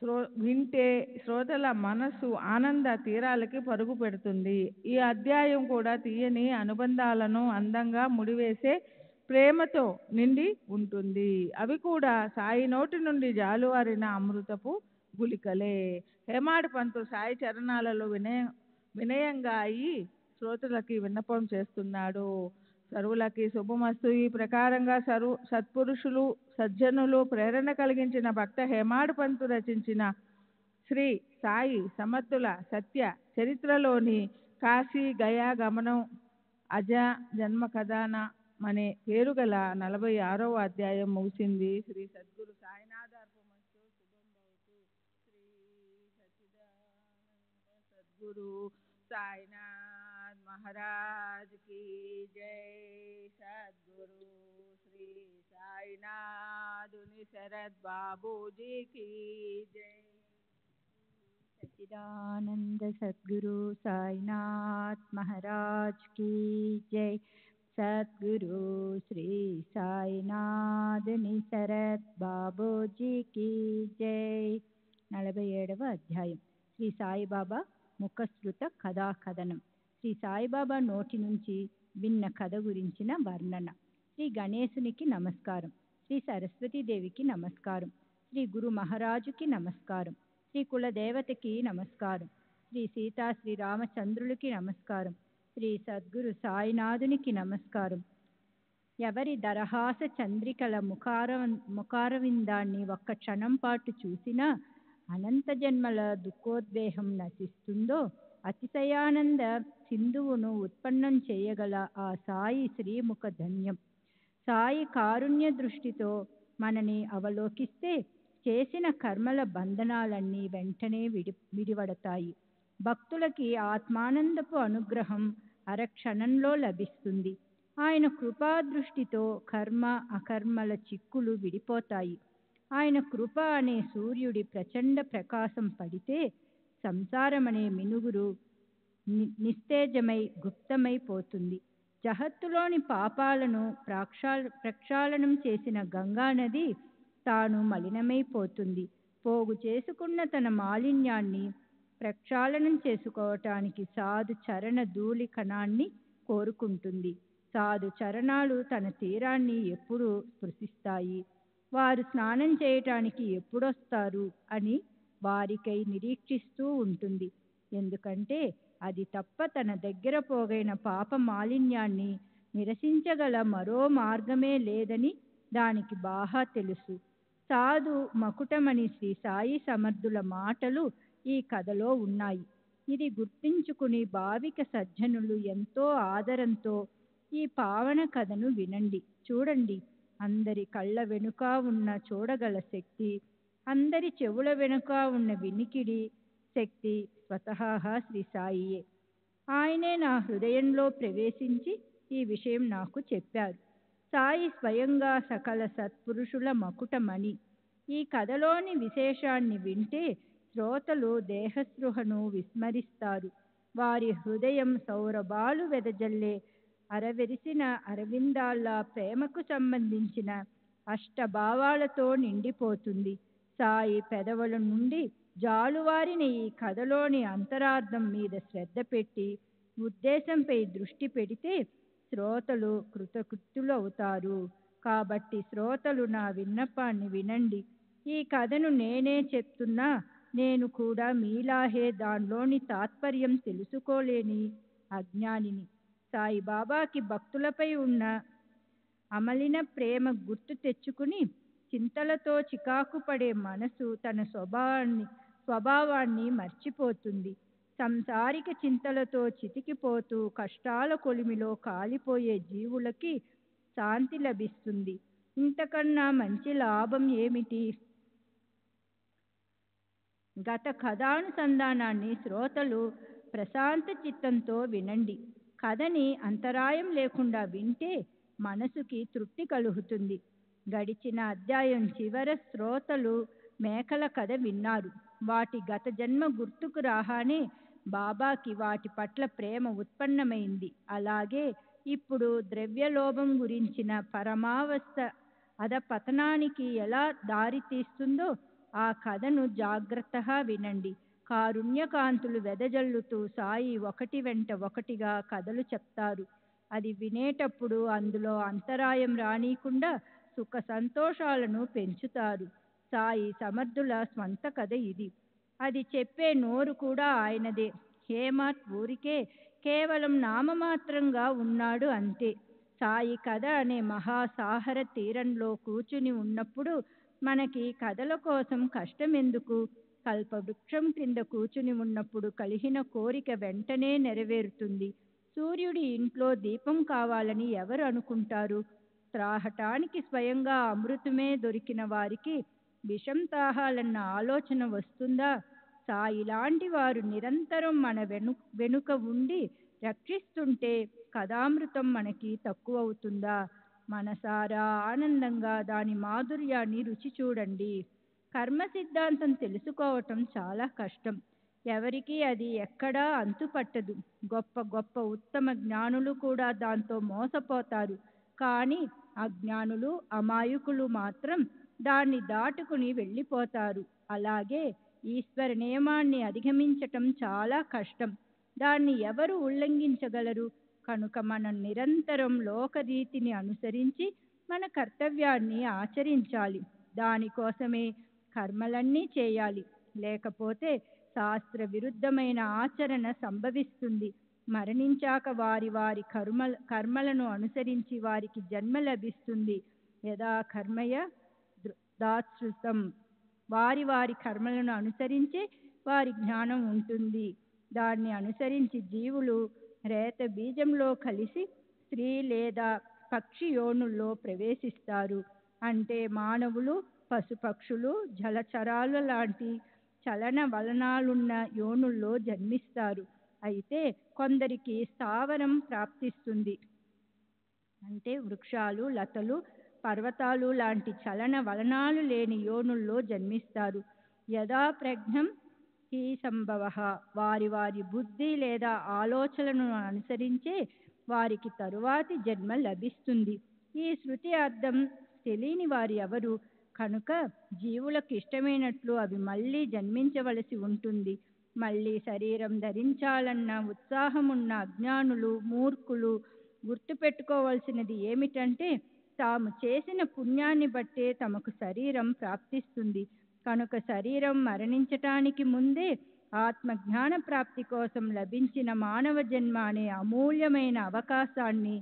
వింటే శ్రోతల మనస్సు ఆనంద తీరాలకి పరుగు పెడుతుంది. ఈ అధ్యాయం కూడా తీయని అనుబంధాలను అందంగా ముడివేసే ప్రేమతో నిండి ఉంటుంది. అవి కూడా సాయి నోటి నుండి జాలువారిన అమృతపు గులికలే. హేమాడ్ పంతు సాయి చరణాలలో వినయంగా అయి శ్రోతలకి విన్నపం చేస్తున్నాడు. సర్వులకి శుభమస్తు. ఈ ప్రకారంగా సత్పురుషులు సజ్జనులు ప్రేరణ కలిగించిన భక్త హేమాడ్ పంతు రచించిన శ్రీ సాయి సమర్థుల సత్య చరిత్రలోని కాశీ గయా గమనం అజ జన్మ కథాన అనే పేరు గల 46వ అధ్యాయం ముగిసింది. శ్రీ సద్గురు సాయినాథ అర్పమస్తు. శుభం భవతు. శ్రీ సచ్చిదానంద సద్గురు సాయినాథ్ మహారాజ్ की जय. सद्गुरु श्री साईनाथ शरद बाबू जी की जय. सच्चिदानंद सद्गुरु साईनाथ महाराज की जय. सद्गुरु श्री साईनाथ शरद बाबूजी की जय. 47వ అధ్యాయం శ్రీ సాయిబాబా ముఖశ్రుత కథాకథనం. శ్రీ సాయిబాబా నోటి నుంచి విన్న కథ గురించిన వర్ణన. శ్రీ గణేశునికి నమస్కారం. శ్రీ సరస్వతీదేవికి నమస్కారం. శ్రీ గురు మహారాజుకి నమస్కారం. శ్రీ కులదేవతకి నమస్కారం. శ్రీ సీతా శ్రీ రామచంద్రులకి నమస్కారం. శ్రీ సద్గురు సాయినాథునికి నమస్కారం. ఎవరి దరహాస చంద్రికల ముఖారవిందాన్ని ఒక్క క్షణం పాటు చూసినా అనంత జన్మల దుఃఖోద్వేహం నశిస్తుందో అతిశయానంద సింధువును ఉత్పన్నం చేయగల ఆ సాయి శ్రీముఖ ధన్యం. సాయి కారుణ్య దృష్టితో మనని అవలోకిస్తే చేసిన కర్మల బంధనాలన్నీ వెంటనే విడివడతాయి. భక్తులకి ఆత్మానందపు అనుగ్రహం అరక్షణంలో లభిస్తుంది. ఆయన కృపా దృష్టితో కర్మ అకర్మల చిక్కులు విడిపోతాయి. ఆయన కృప అనే సూర్యుడి ప్రచండ ప్రకాశం పడితే సంసారమనే మినుగురు నిస్తేజమై గుప్తమైపోతుంది. జహత్తులోని పాపాలను ప్రక్షాళనం చేసిన గంగానది తాను మలినమైపోతుంది. పోగు చేసుకున్న తన మాలిన్యాన్ని ప్రక్షాళనం చేసుకోవటానికి సాధు చరణ ధూళి కణాన్ని కోరుకుంటుంది. సాధు చరణాలు తన తీరాన్ని ఎప్పుడు స్పృశిస్తాయి, వారు స్నానం చేయటానికి ఎప్పుడొస్తారు అని వారికై నిరీక్షిస్తూ ఉంటుంది. ఎందుకంటే అది తప్ప తన దగ్గర పోగైన పాప మాలిన్యాన్ని నిరసించగల మరో మార్గమే లేదని దానికి బాగా తెలుసు. సాధు మకుటమణి శ్రీ సాయి సమర్థుల మాటలు ఈ కథలో ఉన్నాయి. ఇది గుర్తించుకుని భావిక సజ్జనులు ఎంతో ఆదరంతో ఈ పావన కథను వినండి, చూడండి. అందరి కళ్ళ వెనుక ఉన్న చూడగల శక్తి, అందరి చెవుల వెనుక ఉన్న వినికిడి శక్తి స్వతహా శ్రీ సాయియే. ఆయనే నా హృదయంలో ప్రవేశించి ఈ విషయం నాకు చెప్పారు. సాయి స్వయంగా సకల సత్పురుషుల మకుటమణి. ఈ కథలోని విశేషాన్ని వింటే శ్రోతలు దేహస్పృహను విస్మరిస్తారు. వారి హృదయం సౌరభాలు వెదజల్లే అరవెరిసిన అరవిందాల ప్రేమకు సంబంధించిన అష్టభావాలతో నిండిపోతుంది. సాయి పెదవుల నుండి జాలువారిన ఈ కథలోని అంతరార్థం మీద శ్రద్ధ పెట్టి ఉద్దేశంపై దృష్టి పెడితే శ్రోతలు కృతకృత్యులవుతారు. కాబట్టి శ్రోతలు నా విన్నపాన్ని వినండి. ఈ కథను నేనే చెప్తున్నా, నేను కూడా మీలాహే దానిలోని తాత్పర్యం తెలుసుకోలేని అజ్ఞానిని. సాయిబాబాకి భక్తులపై ఉన్న అమలిన ప్రేమ గుర్తు తెచ్చుకుని చింతలతో చికాకు పడే మనసు తన స్వభావాన్ని మర్చిపోతుంది. సంసారిక చింతలతో చితికిపోతూ కష్టాల కొలిమిలో కాలిపోయే జీవులకి శాంతి లభిస్తుంది. ఇంతకన్నా మంచి లాభం ఏమిటి? గత కథానుసంధానాన్ని శ్రోతలు ప్రశాంత చిత్తంతో వినండి. కథని అంతరాయం లేకుండా వింటే మనసుకి తృప్తి కలుగుతుంది. గడిచిన అధ్యాయం చివర శ్రోతలు మేకల కథ విన్నారు. వాటి గత జన్మ గుర్తుకు రాగానే బాబాకి వాటి పట్ల ప్రేమ ఉత్పన్నమైంది. అలాగే ఇప్పుడు ద్రవ్యలోభం గురించిన పరమావస్థ అధపతనానికి ఎలా దారి తీస్తుందో ఆ కథను జాగ్రత్తగా వినండి. కారుణ్యకాంతులు వెదజల్లుతూ సాయి ఒకటి వెంట ఒకటిగా కథలు చెప్తారు. అది వినేటప్పుడు అందులో అంతరాయం రానీకుండా సుఖ సంతోషాలను పెంచుతారు. సాయి సమర్థుల స్వంత కథ ఇది. అది చెప్పే నోరు కూడా ఆయనదే. హేమత్ ఊరికే కేవలం నామమాత్రంగా ఉన్నాడు అంతే. సాయి కథ అనే మహాసాగర తీరంలో కూర్చుని ఉన్నప్పుడు మనకి కథల కోసం కష్టం ఎందుకు? కల్పవృక్షం క్రింద కూర్చుని ఉన్నప్పుడు కలిగిన కోరిక వెంటనే నెరవేరుతుంది. సూర్యుడి ఇంట్లో దీపం కావాలని ఎవరు అనుకుంటారు? త్రాగటానికి స్వయంగా అమృతమే దొరికిన వారికి విషం తాగాలన్న ఆలోచన వస్తుందా? సాయి లాంటి వారు నిరంతరం మన వెనుక ఉండి రక్షిస్తుంటే కథామృతం మనకి తక్కువవుతుందా? మనసారా ఆనందంగా దాని మాధుర్యాన్ని రుచి చూడండి. కర్మ సిద్ధాంతం తెలుసుకోవటం చాలా కష్టం. ఎవరికి అది ఎక్కడా అంతుపట్టదు. గొప్ప గొప్ప ఉత్తమ జ్ఞానులు కూడా దాంతో మోసపోతారు. కానీ అజ్ఞానులు అమాయకులు మాత్రం దాన్ని దాటుకుని వెళ్ళిపోతారు. అలాగే ఈశ్వర నియమాన్ని అధిగమించటం చాలా కష్టం. దాన్ని ఎవరు ఉల్లంఘించగలరు? కనుక మనం నిరంతరం లోకరీతిని అనుసరించి మన కర్తవ్యాన్ని ఆచరించాలి. దానికోసమే కర్మలన్నీ చేయాలి. లేకపోతే శాస్త్ర విరుద్ధమైన ఆచరణ సంభవిస్తుంది. మరణించాక వారి వారి కర్మలను అనుసరించి వారికి జన్మ లభిస్తుంది. యదా కర్మయ దాశ్రుతం. వారి వారి కర్మలను అనుసరించే వారి జ్ఞానం ఉంటుంది. దాన్ని అనుసరించి జీవులు రేత బీజంలో కలిసి స్త్రీ లేదా పక్షి యోనుల్లో ప్రవేశిస్తారు. అంటే మానవులు, పశుపక్షులు, జలచరాల లాంటి చలన వలనాలున్న యోనుల్లో జన్మిస్తారు. అయితే కొందరికి స్థావరం ప్రాప్తిస్తుంది. అంటే వృక్షాలు, లతలు, పర్వతాలు లాంటి చలన వలనాలు లేని యోనుల్లో జన్మిస్తారు. యదా ప్రజ్ఞం హి సంభవ. వారి వారి బుద్ధి లేదా ఆలోచనలను అనుసరించే వారికి తరువాతి జన్మ లభిస్తుంది. ఈ శృతి అర్థం తెలియని వారు ఎవరు? కనుక జీవులకు ఇష్టమైనట్లు అవి మళ్ళీ జన్మించవలసి ఉంటుంది. మళ్ళీ శరీరం ధరించాలన్న ఉత్సాహమున్న అజ్ఞానులు, మూర్ఖులు గుర్తుపెట్టుకోవలసినది ఏమిటంటే తాము చేసిన పుణ్యాన్ని బట్టే తమకు శరీరం ప్రాప్తిస్తుంది. కనుక శరీరం మరణించటానికి ముందే ఆత్మజ్ఞాన ప్రాప్తి కోసం లభించిన మానవ జన్మ అనే అమూల్యమైన అవకాశాన్ని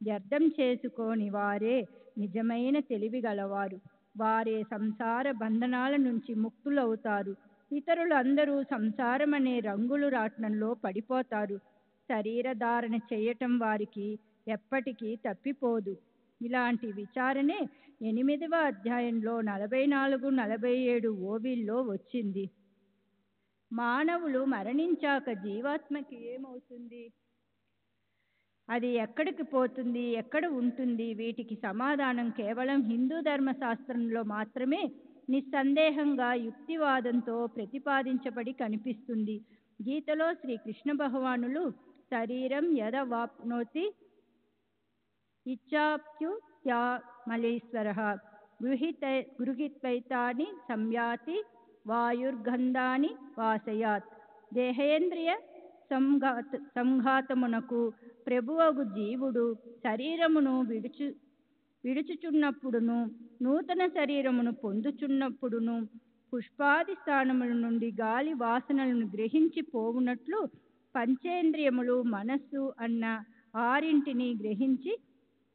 వ్యర్థం చేసుకోని వారే నిజమైన తెలివి గలవారు. వారే సంసార బంధనాల నుంచి ముక్తులవుతారు. ఇతరులు అందరూ సంసారం అనే రంగులు రాట్నంలో పడిపోతారు. శరీరధారణ చేయటం వారికి ఎప్పటికీ తప్పిపోదు. ఇలాంటి విచారణే 8వ అధ్యాయంలో 44, 47 ఓవిల్లో వచ్చింది. మానవులు మరణించాక జీవాత్మకి ఏమవుతుంది? అది ఎక్కడికి పోతుంది? ఎక్కడ ఉంటుంది? వీటికి సమాధానం కేవలం హిందూ ధర్మశాస్త్రంలో మాత్రమే నిస్సందేహంగా యుక్తివాదంతో ప్రతిపాదించబడి కనిపిస్తుంది. గీతలో శ్రీకృష్ణ భగవానులు శరీరం యద వాప్నోతి ఇచ్చాప్యుత్యామలేశ్వరః గృహీత్వైతాని సంయాతి వాయుర్గంధాని వాసయాత్. దేహేంద్రియ సంఘాతమునకు ప్రభువగు జీవుడు శరీరమును విడుచుచున్నప్పుడును నూతన శరీరమును పొందుచున్నప్పుడును పుష్పాది స్థానముల నుండి గాలి వాసనలను గ్రహించి పోవునట్లు పంచేంద్రియములు, మనస్సు అన్న ఆరింటిని గ్రహించి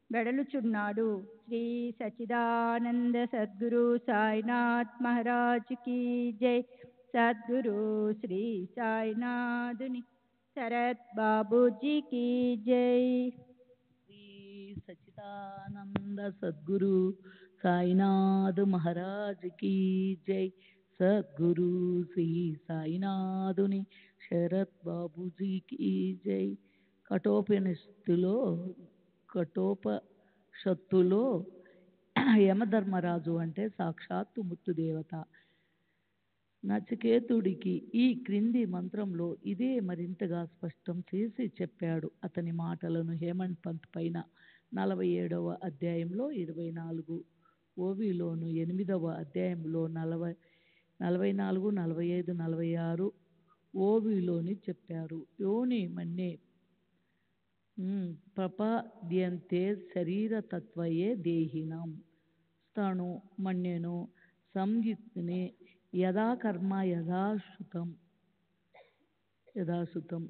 వెడలుచున్నాడు. శ్రీ సచిదానంద సద్గురు సాయినాథ్ మహారాజ్ కీ జై. సద్గురు శ్రీ సాయినాథుని శరత్ బాబూజీ కీ జై. శ్రీ సచిదానంద సద్గురు సాయినాథ్ మహారాజ్ కీ జై. సద్గురు శ్రీ సాయినాథుని శరత్ బాబూజీ కీ జై. కఠోపనిషత్తులో యమధర్మరాజు అంటే సాక్షాత్తు ముత్తుదేవత. నచికేతుడికి ఈ క్రింది మంత్రంలో ఇదే మరింతగా స్పష్టం చేసి చెప్పాడు. అతని మాటలను హేమంత్ పంత్ పైన 47వ అధ్యాయంలో 24 ఓవిలోను 8వ అధ్యాయంలో 44, 45, 46 ఓవిలోని చెప్పారు. యోని మన్నే ప్రపద్యంతే శరీరతత్వయే దేహినాం స్థాణు మన్యను సంయుక్తిని యథా కర్మ యథాశుతం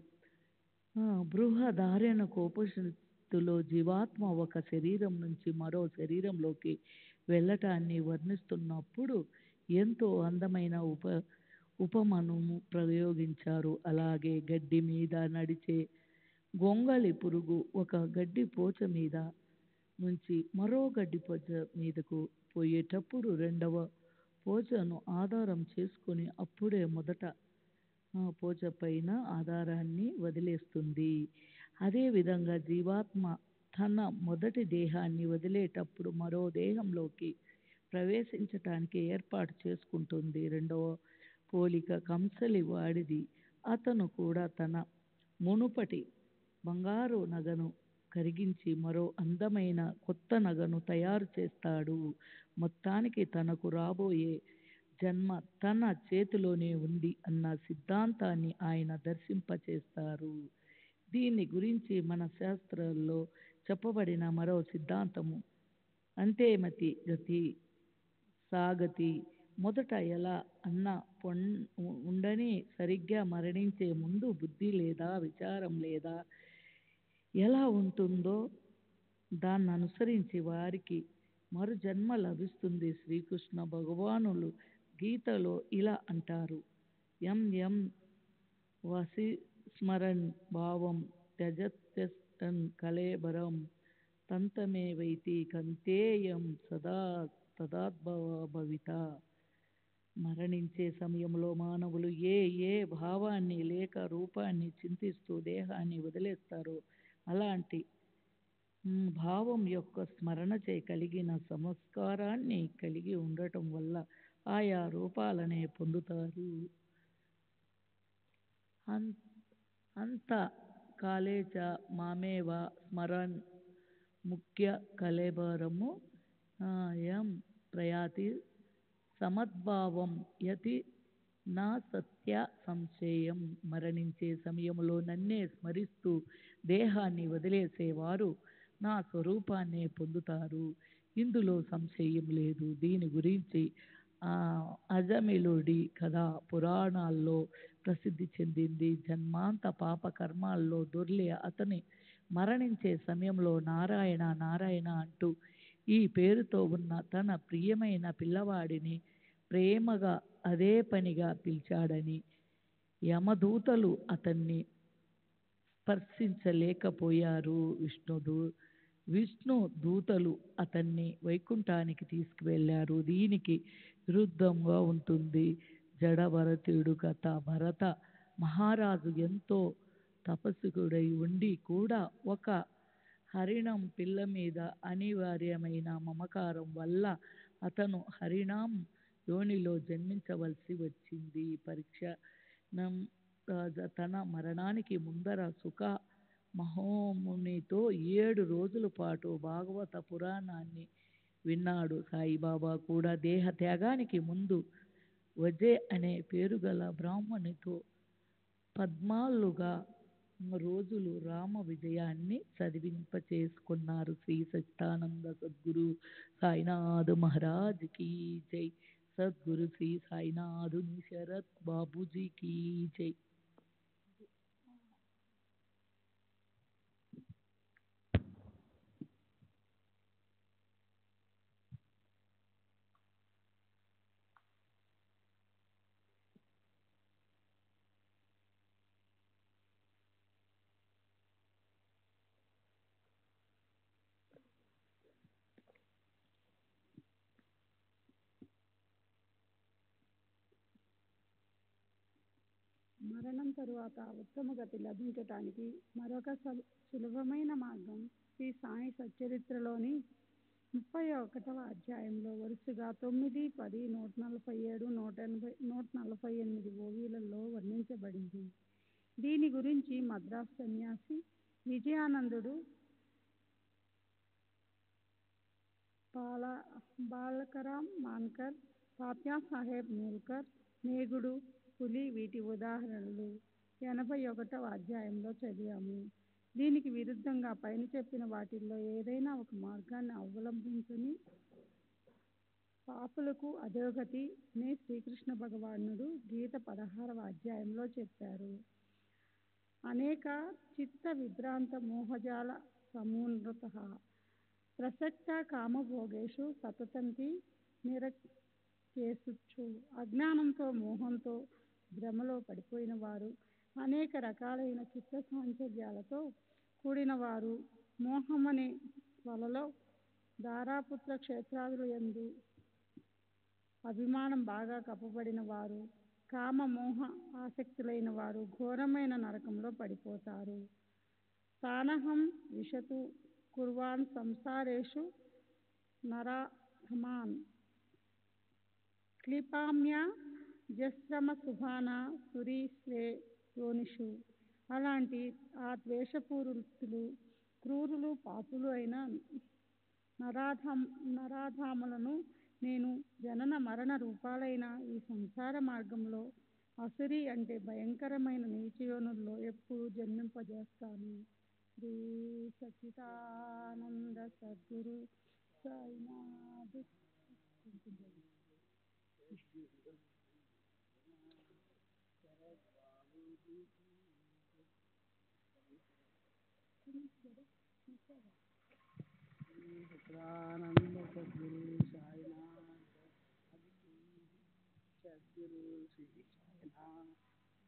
బృహదారణ్యకోపనిషత్తులో జీవాత్మ ఒక శరీరం నుంచి మరో శరీరంలోకి వెళ్ళటాన్ని వర్ణిస్తున్నప్పుడు ఎంతో అందమైన ఉపమను ప్రయోగించారు. అలాగే గడ్డి మీద నడిచే గొంగళి పురుగు ఒక గడ్డి పోచ మీద నుంచి మరో గడ్డి పోచ మీదకు పోయేటప్పుడు రెండవ పోచను ఆధారం చేసుకుని అప్పుడే మొదట పోచ పైన ఆధారాన్ని వదిలేస్తుంది. అదేవిధంగా జీవాత్మ తన మొదటి దేహాన్ని వదిలేటప్పుడు మరో దేహంలోకి ప్రవేశించటానికి ఏర్పాటు చేసుకుంటుంది. రెండవ పోలిక కంసలి వాడిది. అతను కూడా తన మునుపటి బంగారు నగను కరిగించి మరో అందమైన కొత్త నగను తయారు చేస్తాడు. మొత్తానికి తనకు రాబోయే జన్మ తన చేతిలోనే ఉంది అన్న సిద్ధాంతాన్ని ఆయన దర్శింపచేస్తారు. దీని గురించి మన శాస్త్రాల్లో చెప్పబడిన మరో సిద్ధాంతము అంతేమతి గతి సాగతి. మొదట ఎలా అన్న ఉండని సరిగ్గా మరణించే ముందు బుద్ధి లేదా విచారం లేదా ఎలా ఉంటుందో దాన్ని అనుసరించి వారికి మరు జన్మ లభిస్తుంది. శ్రీకృష్ణ భగవానులు గీతలో ఇలా అంటారు: యం యం వసి స్మరన్ భావం త్యజత్యన్ కళేబరం తంతమే వైతి కంతేయం సదా తదాద్భవిత. మరణించే సమయంలో మానవులు ఏ భావాన్ని లేక రూపాన్ని చింతిస్తూ దేహాన్ని వదిలేస్తారో అలాంటి భావం యొక్క స్మరణచే కలిగిన సంస్కారాన్ని కలిగి ఉండటం వల్ల ఆయా రూపాలనే పొందుతారు. అంత కాలేచ మామేవ స్మరన్ ముఖ్య కళేబరము యం ప్రయాతి సమద్భావం యతి నా సత్య సంశయం. మరణించే సమయంలో నన్నే స్మరిస్తూ దేహాన్ని వదిలేసేవారు నా స్వరూపాన్నే పొందుతారు. ఇందులో సంశయం లేదు. దీని గురించి అజమిలుడి కథ పురాణాల్లో ప్రసిద్ధి చెందింది. జన్మాంత పాప కర్మాల్లో దొర్లి అతని మరణించే సమయంలో నారాయణ నారాయణ అంటూ ఈ పేరుతో ఉన్న తన ప్రియమైన పిల్లవాడిని ప్రేమగా అదే పనిగా పిలిచాడని యమదూతలు అతన్ని స్పర్శించలేకపోయారు. విష్ణు దూతలు అతన్ని వైకుంఠానికి తీసుకువెళ్ళారు. దీనికి విరుద్ధంగా ఉంటుంది జడభరతుడు కథ. భరత మహారాజు ఎంతో తపస్వికుడై ఉండి కూడా ఒక హరిణం పిల్ల మీద అనివార్యమైన మమకారం వల్ల అతను హరిణం యోనిలో జన్మించవలసి వచ్చింది. పరీక్షణం రాజా తన మరణానికి ముందర సుఖ మహోమునితో 7 రోజుల పాటు భాగవత పురాణాన్ని విన్నాడు. సాయిబాబా కూడా దేహ త్యాగానికి ముందు వజే అనే పేరుగల బ్రాహ్మణితో 14 రోజులు రామ విజయాన్ని చదివింపచేసుకున్నారు. శ్రీ సచ్చిదానంద సద్గురు సాయినాథ్ మహారాజ్ కీ జై. సద్గురు శ్రీ సాయినాథుని శరత్ బాబూజీ కీ జై. మరణం తరువాత ఉత్తమ గతి లభించటానికి మరొక సులభమైన మార్గం శ్రీ సాయి సచ్చరిత్రలోని 31వ అధ్యాయంలో వరుసగా 9, 10, 147, 148 ఓవీలలో వర్ణించబడింది. దీని గురించి మద్రాసు సన్యాసి విజయానందుడు బాలకరాం మాన్కర్ తాత్యా సాహెబ్ నూల్కర్, నేగుడు, పులి వీటి ఉదాహరణలు 81వ అధ్యాయంలో చదివాము. దీనికి విరుద్ధంగా పైన చెప్పిన వాటిల్లో ఏదైనా ఒక మార్గాన్ని అవలంబించని పాపులకు అధోగతి నే శ్రీకృష్ణ భగవానుడు గీత 16వ అధ్యాయంలో చెప్పారు. అనేక చిత్త విభ్రాంత మోహజాల సమూనృత ప్రసక్త కామభోగేషు సతతంతి నిరకేసుచ్చు. అజ్ఞానంతో మోహంతో భ్రమలో పడిపోయిన వారు, అనేక రకాలైన చిత్త సాంచల్యాలతో కూడిన వారు, మోహమనే వలలో దారాపుత్ర క్షేత్రాదుల యందు అభిమానం బాగా కప్పబడిన వారు, కామ మోహ ఆసక్తులైన వారు ఘోరమైన నరకంలో పడిపోతారు. తానహం విశతు కుర్వాన్ సంసారేషు నరాధమాన్ క్లిపామ్య జశ్రమ శుభాన సురీస్వే యోనిషు. అలాంటి ఆ ద్వేషపూరితులు, క్రూరులు, పాపులు అయిన నరాధాములను నేను జనన మరణ రూపాలైన ఈ సంసార మార్గంలో అసురి అంటే భయంకరమైన నీచయోనుల్లో ఎప్పుడు జన్మింపజేస్తాను. శ్రీ సచ్చిదానంద సద్గురు సాయినాథ్. सच्चिदानंद सद्गुरु साईनाथ सद्गुरु श्री साईनाथ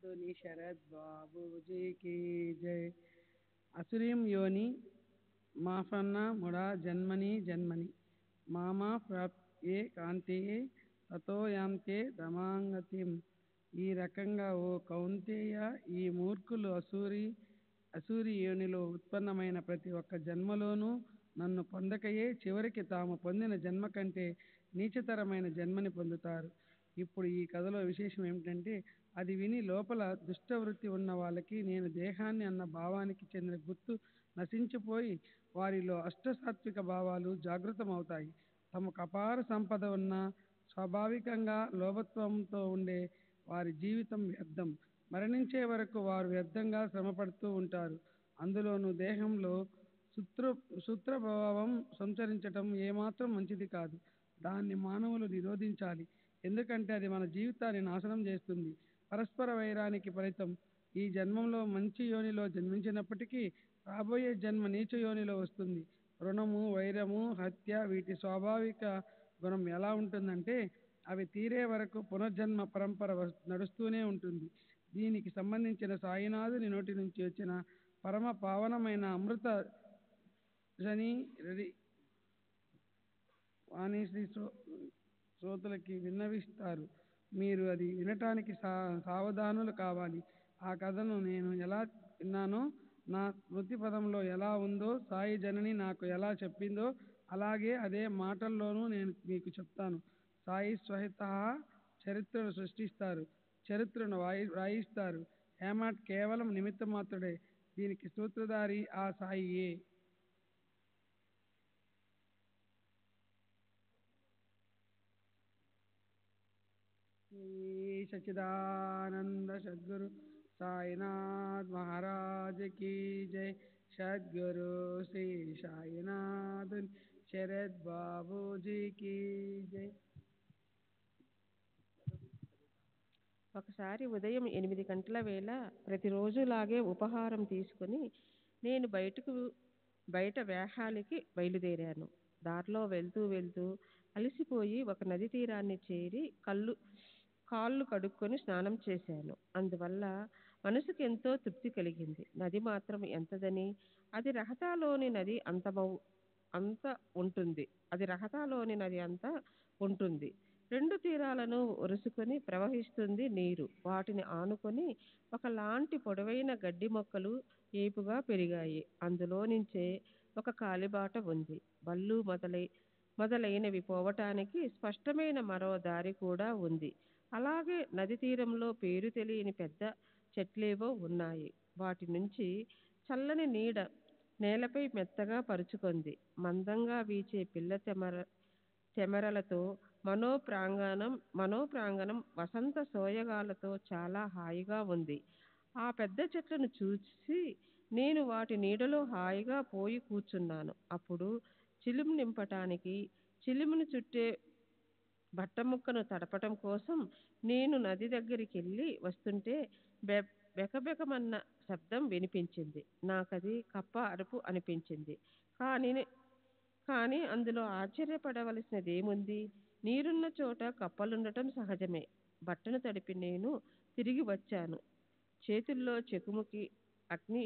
धोनी शरद बाबू जी की जय. असुरीम योनि మాఫన్న ముడా జన్మని జన్మని మామా ప్రాప్యే కాంతియే తతో యాంతే దమాంగతిం. ఈ రకంగా ఓ కౌంతేయ, ఈ మూర్ఖులు అసూరి యోనిలో ఉత్పన్నమైన ప్రతి ఒక్క జన్మలోనూ నన్ను పొందకయే చివరికి తాము పొందిన జన్మ కంటే నీచతరమైన జన్మని పొందుతారు. ఇప్పుడు ఈ కథలో విశేషం ఏమిటంటే, అది విని లోపల దుష్టవృత్తి ఉన్న వాళ్ళకి నేను దేహాన్ని అన్న భావానికి చెందిన గుర్తు నశించిపోయి వారిలో అష్టసాత్విక భావాలు జాగృతమవుతాయి. తమకు అపార సంపద ఉన్న స్వాభావికంగా లోభత్వంతో ఉండే వారి జీవితం వ్యర్థం. మరణించే వరకు వారు వ్యర్థంగా శ్రమపడుతూ ఉంటారు. అందులోనూ దేహంలో సూత్రభావం సంచరించటం ఏమాత్రం మంచిది కాదు. దాన్ని మానవులు నిరోధించాలి. ఎందుకంటే అది మన జీవితాన్ని నాశనం చేస్తుంది. పరస్పర వైరానికి ఫలితం ఈ జన్మంలో మంచి యోనిలో జన్మించినప్పటికీ రాబోయే జన్మ నీచ యోనిలో వస్తుంది. రుణము, వైరము, హత్య వీటి స్వాభావిక గుణం ఎలా ఉంటుందంటే అవి తీరే వరకు పునర్జన్మ పరంపర నడుస్తూనే ఉంటుంది. దీనికి సంబంధించిన సాయినాథుని నోటి నుంచి వచ్చిన పరమ పావనమైన అమృత జని వాణి శ్రీ శ్రోతలకి విన్నవిస్తారు. మీరు అది వినటానికి సావధానులు కావాలి. ఆ కథను నేను ఎలా విన్నానో, నా స్మృతి పదంలో ఎలా ఉందో, సాయి జనని నాకు ఎలా చెప్పిందో అలాగే అదే మాటల్లోనూ నేను మీకు చెప్తాను. సాయి స్వతహా చరిత్రను సృష్టిస్తారు, చరిత్రను వ్రాయిస్తారు. హేమాడ్ కేవలం నిమిత్త మాత్రుడే. దీనికి సూత్రధారి ఆ సాయియే. సచ్చిదానంద సద్గురు సాయినాథ్ మహారాజ్ की जय. సద్గురు శ్రీ సాయినాథ్ శరద్ బాబూజీ की जय. ఒకసారి ఉదయం 8 గంటల వేళ ప్రతిరోజులాగే ఉపహారం తీసుకుని నేను బయట వేహాలికి బయలుదేరాను. దారిలో వెళ్తూ వెళ్తూ అలసిపోయి ఒక నది తీరాన్ని చేరి కాళ్ళు కడుక్కొని స్నానం చేశాను. అందువల్ల మనసుకు ఎంతో తృప్తి కలిగింది. నది మాత్రం ఎంతదని, అది రహతాలోని నది అంత ఉంటుంది. రెండు తీరాలను ఒరుసుకొని ప్రవహిస్తుంది నీరు. వాటిని ఆనుకొని ఒకలాంటి పొడవైన గడ్డి మొక్కలు ఏపుగా పెరిగాయి. అందులో నుంచే ఒక కాలిబాట ఉంది. బళ్ళు మొదలైనవి పోవటానికి స్పష్టమైన మరో దారి కూడా ఉంది. అలాగే నది తీరంలో పేరు తెలియని పెద్ద చెట్లేవో ఉన్నాయి. వాటి నుంచి చల్లని నీడ నేలపై మెత్తగా పరుచుకుంది. మందంగా వీచే పిల్ల చెమరలతో మనోప్రాంగణం వసంత సోయగాలతో చాలా హాయిగా ఉంది. ఆ పెద్ద చెట్లను చూసి నేను వాటి నీడలో హాయిగా పోయి కూర్చున్నాను. అప్పుడు చిలుము నింపటానికి చిలుమును చుట్టే బట్టముక్కను తడపటం కోసం నేను నది దగ్గరికెళ్ళి వస్తుంటే బెకబెకమన్న శబ్దం వినిపించింది. నాకది కప్ప అరుపు అనిపించింది. కానీ కానీ అందులో ఆశ్చర్యపడవలసినదేముంది? నీరున్న చోట కప్పలుండటం సహజమే. బట్టను తడిపి నేను తిరిగి వచ్చాను. చేతుల్లో చెకుముకి అగ్ని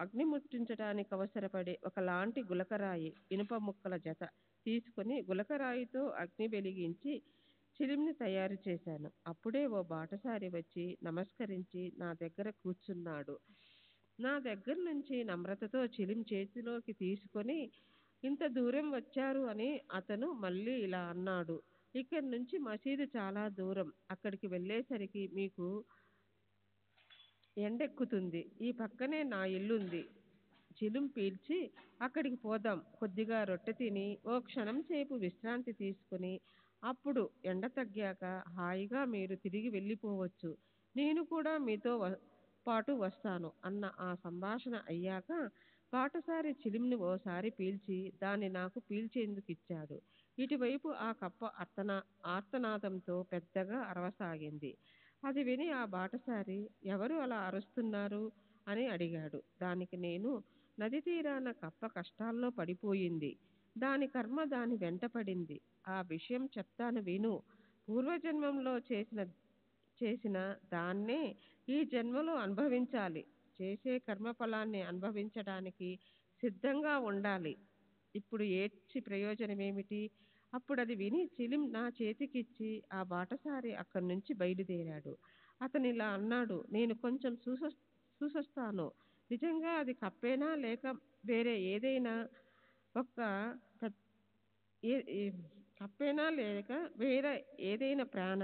అగ్ని ముట్టించటానికి అవసరపడే ఒకలాంటి గులకరాయి ఇనుప ముక్కల జత తీసుకుని గులకరాయితో అగ్ని వెలిగించి చిలిమిని తయారు చేశాను. అప్పుడే ఓ బాటసారి వచ్చి నమస్కరించి నా దగ్గర కూర్చున్నాడు. నా దగ్గర నుంచి నమ్రతతో చిలిం చేతిలోకి తీసుకొని ఇంత దూరం వచ్చారు అని అతను మళ్ళీ ఇలా అన్నాడు. ఇక్కడి నుంచి మసీదు చాలా దూరం. అక్కడికి వెళ్ళేసరికి మీకు ఎండెక్కుతుంది. ఈ పక్కనే నా ఇల్లుంది. చిలుం పీల్చి అక్కడికి పోదాం. కొద్దిగా రొట్టె తిని ఓ క్షణం సేపు విశ్రాంతి తీసుకుని అప్పుడు ఎండ తగ్గాక హాయిగా మీరు తిరిగి వెళ్ళిపోవచ్చు. నేను కూడా మీతో పాటు వస్తాను అన్న ఆ సంభాషణ అయ్యాక బాటసారి చిలింని ఓసారి పీల్చి దాన్ని నాకు పీల్చేందుకిచ్చాడు. ఇటువైపు ఆ కప్ప ఆర్తనాదంతో పెద్దగా అరవసాగింది. అది విని ఆ బాటసారి ఎవరు అలా అరుస్తున్నారు అని అడిగాడు. దానికి నేను నది తీరాన కప్ప కష్టాల్లో పడిపోయింది. దాని కర్మ దాని వెంట పడింది. ఆ విషయం చెప్తాను విను. పూర్వజన్మంలో చేసిన దాన్నే ఈ జన్మలో అనుభవించాలి. చేసే కర్మ ఫలాన్ని అనుభవించడానికి సిద్ధంగా ఉండాలి. ఇప్పుడు ఏడ్చి ప్రయోజనమేమిటి? అప్పుడు అది విని చిలిం నా చేతికిచ్చి ఆ బాటసారి అక్కడి నుంచి బయలుదేరాడు. అతనిలా అన్నాడు, నేను కొంచెం చూసొస్తాను. నిజంగా అది కప్పేనా లేక వేరే ఏదైనా కప్పేనా లేక వేరే ఏదైనా ప్రాణ?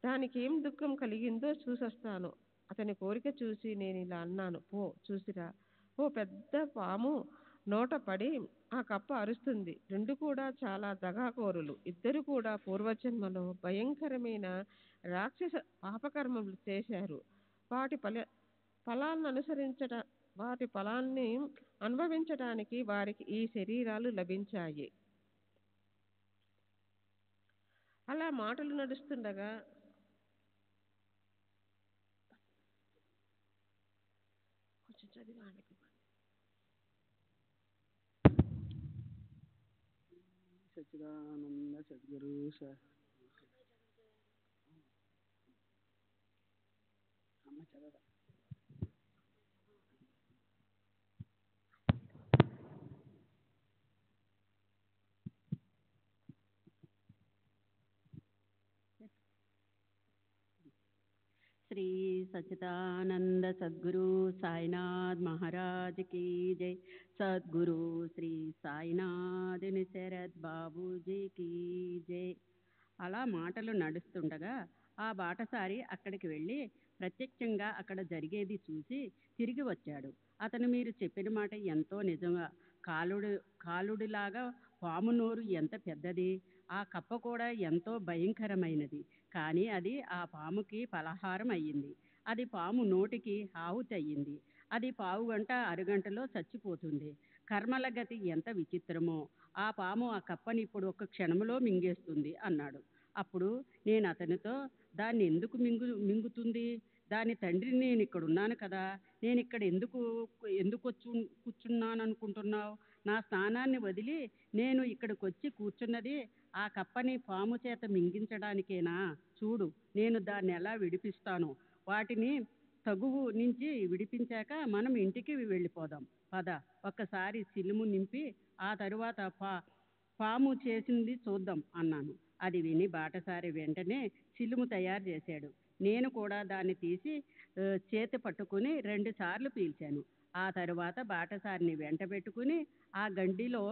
దానికేం దుఃఖం కలిగిందో చూసొస్తాను. అతని కోరిక చూసి నేను ఇలా అన్నాను, పో చూసిరా. ఓ పెద్ద పాము నోట పడి ఆ కప్ప అరుస్తుంది. రెండు కూడా చాలా దగాకోరులు. ఇద్దరు కూడా పూర్వజన్మలో భయంకరమైన రాక్షస పాపకర్మలు చేశారు. వాటి ఫలాన్ని అనుభవించడానికి వారికి ఈ శరీరాలు లభించాయి. అలా మాటలు నడుస్తుండగా కొంచెం చదివానికి సచ్చిదానంద సద్గురు అమ్మ చదవరా. श्री सच्चिदानंद सद्गुरु साईनाथ महाराज की जय. सद्गुरु श्री సాయినాథ్ శరత్ బాబూజీకి జై. అలా మాటలు నడుస్తుండగా ఆ బాటసారి అక్కడికి వెళ్ళి ప్రత్యక్షంగా అక్కడ జరిగేది చూసి తిరిగి వచ్చాడు. అతను మీరు చెప్పిన మాట ఎంతో నిజంగా కాలుడిలాగా పాము నోరు ఎంత పెద్దది, ఆ కప్ప కూడా ఎంతో భయంకరమైనది. కానీ అది ఆ పాముకి పలహారం అయ్యింది. అది పాము నోటికి ఆహుతి అయ్యింది. అది పావుగంట అరగంటలో చచ్చిపోతుంది. కర్మల గతి ఎంత విచిత్రమో. ఆ పాము ఆ కప్పని ఇప్పుడు ఒక క్షణంలో మింగేస్తుంది అన్నాడు. అప్పుడు నేను అతనితో, దాన్ని ఎందుకు మింగుతుంది? దాని తండ్రి నేను ఇక్కడ ఉన్నాను కదా, నేను ఇక్కడ ఎందుకు కూర్చున్నాను అనుకుంటున్నావు? నా స్నానాన్ని వదిలి నేను ఇక్కడికి వచ్చి కూర్చున్నది ఆ కప్పని పాము చేత మింగించడానికేనా? చూడు, నేను దాన్ని ఎలా విడిపిస్తాను. వాటిని తగువు నుంచి విడిపించాక మనం ఇంటికి వెళ్ళిపోదాం పద. ఒక్కసారి చిలుము నింపి ఆ తరువాత పాము చేసింది చూద్దాం అన్నాను. అది విని బాటసారి వెంటనే చిలుము తయారు చేశాడు. నేను కూడా దాన్ని తీసి చేతి పట్టుకుని 2 సార్లు పీల్చాను. ఆ తరువాత బాటసారిని వెంట పెట్టుకుని ఆ గండిలో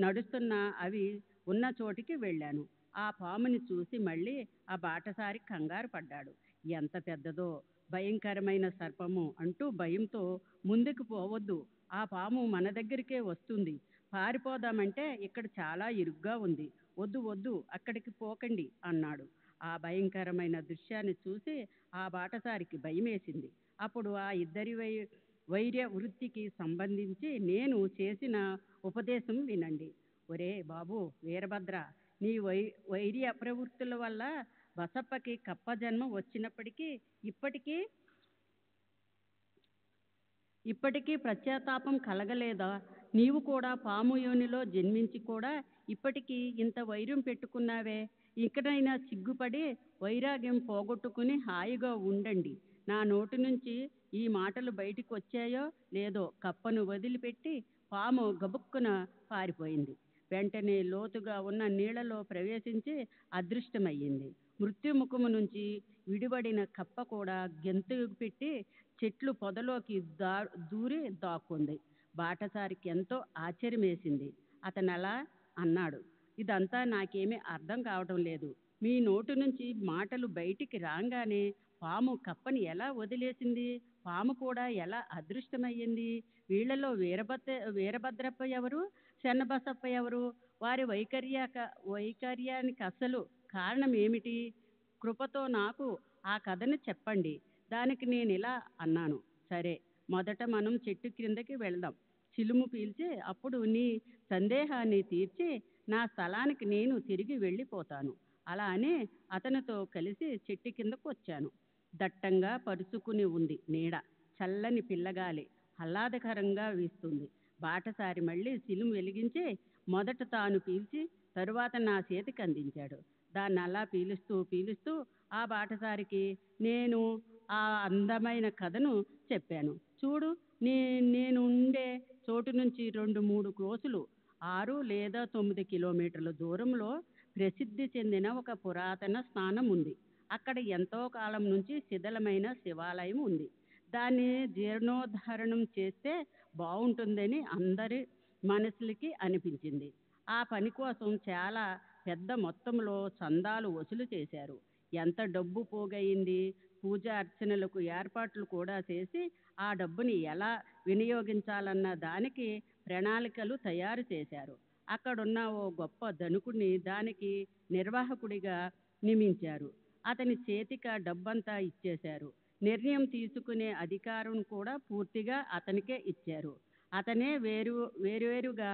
నడుస్తున్న అవి ఉన్న చోటికి వెళ్ళాను. ఆ పాముని చూసి మళ్ళీ ఆ బాటసారి కంగారు పడ్డాడు. ఎంత పెద్దదో, భయంకరమైన సర్పము అంటూ భయంతో ముందుకు పోవద్దు, ఆ పాము మన దగ్గరికే వస్తుంది పారిపోదామంటే ఇక్కడ చాలా ఇరుగ్గా ఉంది. వద్దు వద్దు, అక్కడికి పోకండి అన్నాడు. ఆ భయంకరమైన దృశ్యాన్ని చూసి ఆ బాటసారికి భయమేసింది. అప్పుడు ఆ ఇద్దరి వైర్య వృత్తికి సంబంధించి నేను చేసిన ఉపదేశం వినండి. ఒరే బాబు వీరభద్ర, నీ వైర్య ప్రవృత్తుల వల్ల బసప్పకి కప్ప జన్మ వచ్చినప్పటికీ ఇప్పటికీ పశ్చాత్తాపం కలగలేదా? నీవు కూడా పాము యోనిలో జన్మించి కూడా ఇప్పటికీ ఇంత వైర్యం పెట్టుకున్నావే. ఇకనైనా సిగ్గుపడి వైరాగ్యం పోగొట్టుకుని హాయిగా ఉండండి. నా నోటి నుంచి ఈ మాటలు బయటికి వచ్చాయో లేదో కప్పను వదిలిపెట్టి పాము గబుక్కున పారిపోయింది. వెంటనే లోతుగా ఉన్న నీళ్లలో ప్రవేశించి అదృష్టమయ్యింది. మృత్యుముఖము నుంచి విడిపడిన కప్ప కూడా గెంతు పెట్టి చెట్లు పొదలోకి దూరి దాక్కుంది. బాటసారికి ఎంతో ఆశ్చర్యమేసింది. అతను అలా అన్నాడు, ఇదంతా నాకేమీ అర్థం కావటం లేదు. మీ నోటి నుంచి మాటలు బయటికి రాగానే పాము కప్పని ఎలా వదిలేసింది? పాము కూడా ఎలా అదృష్టమయ్యింది? వీళ్లలో వీరభద్రప్ప ఎవరు? చెన్నబసప్ప ఎవరు? వారి వైకర్యానికి అసలు కారణం ఏమిటి? కృపతో నాకు ఆ కథను చెప్పండి. దానికి నేను ఇలా అన్నాను, సరే, మొదట మనం చెట్టు క్రిందకి వెళ్దాం. చిలుము పీల్చి అప్పుడు నీ సందేహాన్ని తీర్చి నా స్థలానికి నేను తిరిగి వెళ్ళిపోతాను. అలా అని అతనితో కలిసి చెట్టు కిందకు వచ్చాను. దట్టంగా పరుచుకుని ఉంది నీడ. చల్లని పిల్లగాలి ఆహ్లాదకరంగా వీస్తుంది. బాటసారి మళ్ళీ చిలుము వెలిగించి మొదట తాను పీల్చి తరువాత నా చేతికి అందించాడు. దాన్ని అలా పీలుస్తూ ఆ బాటసారికి నేను ఆ అందమైన కథను చెప్పాను. చూడు, నేను ఉండే చోటు నుంచి 2-3 క్రోసులు 6 లేదా 9 కిలోమీటర్ల దూరంలో ప్రసిద్ధి చెందిన ఒక పురాతన స్థానం ఉంది. అక్కడ ఎంతో కాలం నుంచి శిథిలమైన శివాలయం ఉంది. దాన్ని జీర్ణోద్ధరణం చేస్తే బాగుంటుందని అందరి మనసులకి అనిపించింది. ఆ పని కోసం చాలా పెద్ద మొత్తంలో చందాలు వసూలు చేశారు. ఎంత డబ్బు పోగయింది. పూజ అర్చనలకు ఏర్పాట్లు కూడా చేసి ఆ డబ్బుని ఎలా వినియోగించాలన్న దానికి ప్రణాళికలు తయారు చేశారు. అక్కడున్న ఓ గొప్ప ధనికుడిని దానికి నిర్వాహకుడిగా నియమించారు. అతని చేతికి డబ్బంతా ఇచ్చేశారు. నిర్ణయం తీసుకునే అధికారం కూడా పూర్తిగా అతనికే ఇచ్చారు. అతనే వేరువేరుగా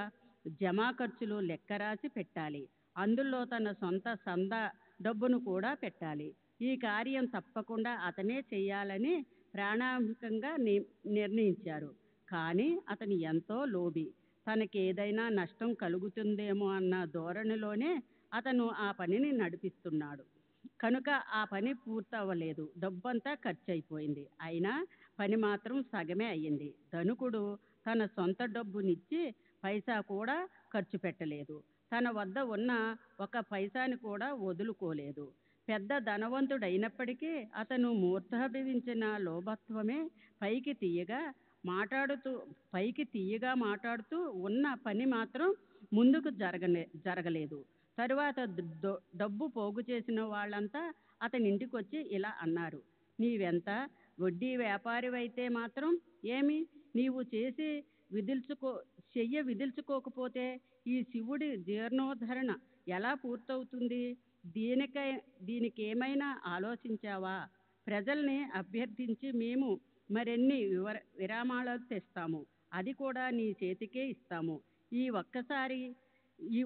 జమా ఖర్చులు లెక్కరాసి పెట్టాలి. అందులో తన సొంత సందా డబ్బును కూడా పెట్టాలి. ఈ కార్యం తప్పకుండా అతనే చేయాలని ప్రామాణికంగా నిర్ణయించారు. కానీ అతను ఎంతో లోభి. తనకేదైనా నష్టం కలుగుతుందేమో అన్న ధోరణిలోనే అతను ఆ పనిని నడిపిస్తున్నాడు. కనుక ఆ పని పూర్తవ్వలేదు. డబ్బంతా ఖర్చు అయిపోయింది. అయినా పని మాత్రం సగమే అయ్యింది. ధనికుడు తన సొంత డబ్బునిచ్చి పైసా కూడా ఖర్చు పెట్టలేదు. తన వద్ద ఉన్న ఒక పైసాని కూడా వదులుకోలేదు. పెద్ద ధనవంతుడైనప్పటికీ అతను మూర్ధాభివించిన లోభత్వమే పైకి తీయగా మాట్లాడుతూ ఉన్న పని మాత్రం ముందుకు జరగలేదు. తరువాత డబ్బు పోగు చేసిన వాళ్ళంతా అతని ఇంటికి వచ్చి ఇలా అన్నారు, నీవెంత వడ్డీ వ్యాపారివైతే మాత్రం ఏమి, నీవు చెయ్య విదిల్చుకోకపోతే ఈ శివుడి జీర్ణోద్ధరణ ఎలా పూర్తవుతుంది? దీనికేమైనా ఆలోచించావా? ప్రజల్ని అభ్యర్థించి మేము మరిన్ని విరామాలు తెస్తాము. అది కూడా నీ చేతికే ఇస్తాము. ఈ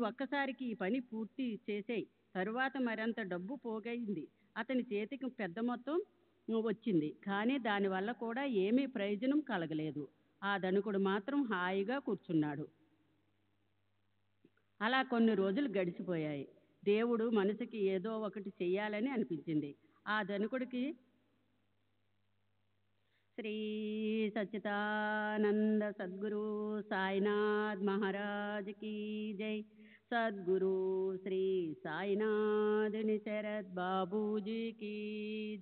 ఒక్కసారికి ఈ పని పూర్తి చేసేయి. తరువాత మరింత డబ్బు పోగైంది. అతని చేతికి పెద్ద మొత్తం వచ్చింది. కానీ దానివల్ల కూడా ఏమీ ప్రయోజనం కలగలేదు. ఆ ధనికుడు మాత్రం హాయిగా కూర్చున్నాడు. అలా కొన్ని రోజులు గడిచిపోయాయి. దేవుడు మనసుకి ఏదో ఒకటి చెయ్యాలని అనిపించింది. ఆ ధనికుడికి శ్రీ సచ్చిదానంద సద్గురు సాయినాథ్ మహారాజ్ కీ జై. సద్గురు శ్రీ సాయినాథ్ శరత్ బాబూజీ కీ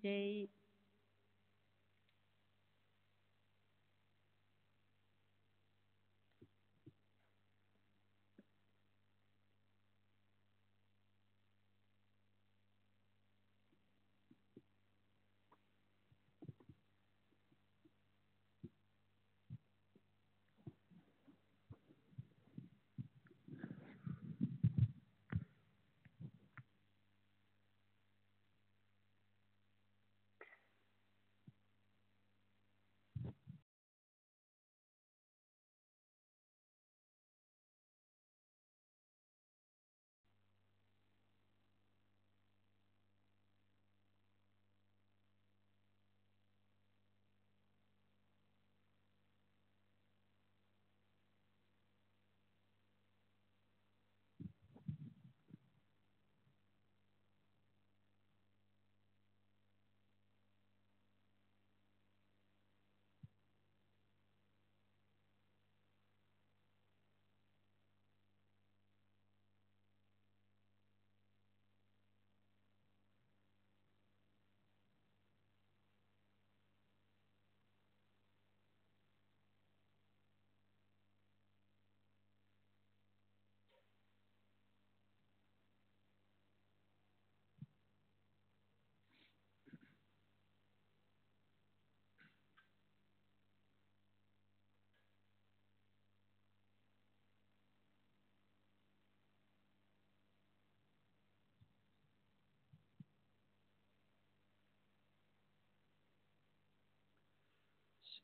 జై.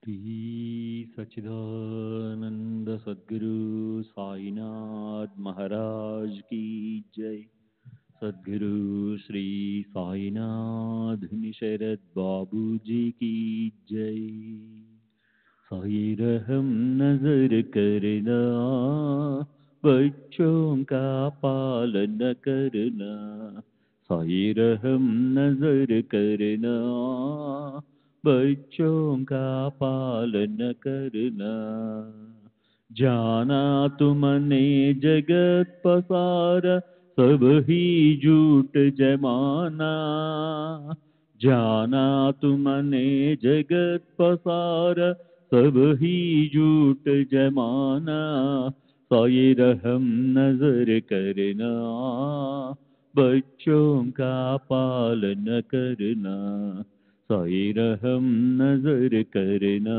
श्री सच्चिदानंद सद्गुरु साईनाथ महाराज की जय। सद्गुरु श्री साईनाथ शरद बाबू जी की जय। साई रहम नजर करना, बच्चों का पालन करना। साई रहम नजर करना, बच्चों का पालन करना। जाना तुमने जगत पसारा, सब ही झूठ जमाना। जाना तुमने जगत पसारा, सब ही झूठ जमाना। साई रहम नजर करना, बच्चों का पालन करना। साई रहम नजर करना,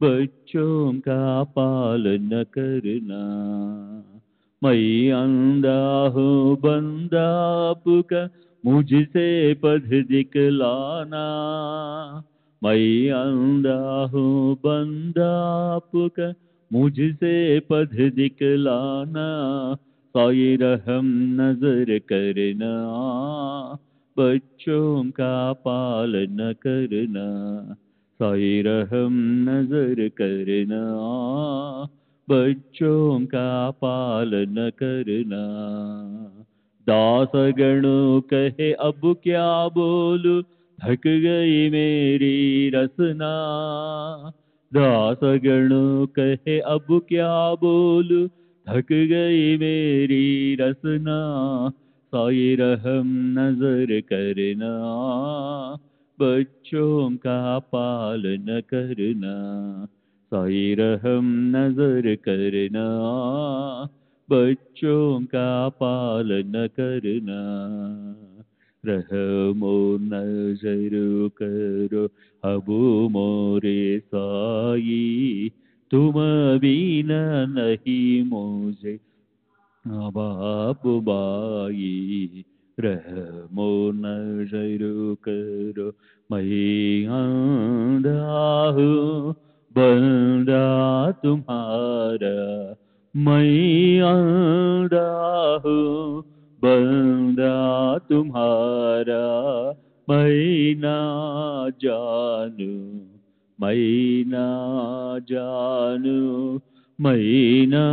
बच्चों का पालन करना। मैं अंधा हूँ बंदा आपका, मुझसे पथ दिखलाना। मैं अंधा हूँ बंदा आपका, मुझसे पथ दिखलाना। साई रहम नजर करना, बच्चों का पालन करना। साई रहम नजर करना, बच्चों का पालन करना। दास गणों कहे अब क्या बोलूं, थक गई मेरी रसना। दास गणों कहे अब क्या बोलूं, थक गई मेरी रसना। साई रहम नजर करना, बच्चों का पालन करना। साई रहम नजर करना, बच्चों का पालन करना। रहमो नजर करो अबू मोरे साई, तुम बिना नहीं मुझे बाप बाई। रहमो नजर करो मैं अंधा हूँ बंदा तुम्हारा। मैं अंधा हूँ बंदा तुम्हारा। मैं ना जानू, मैं ना जानू, मैं ना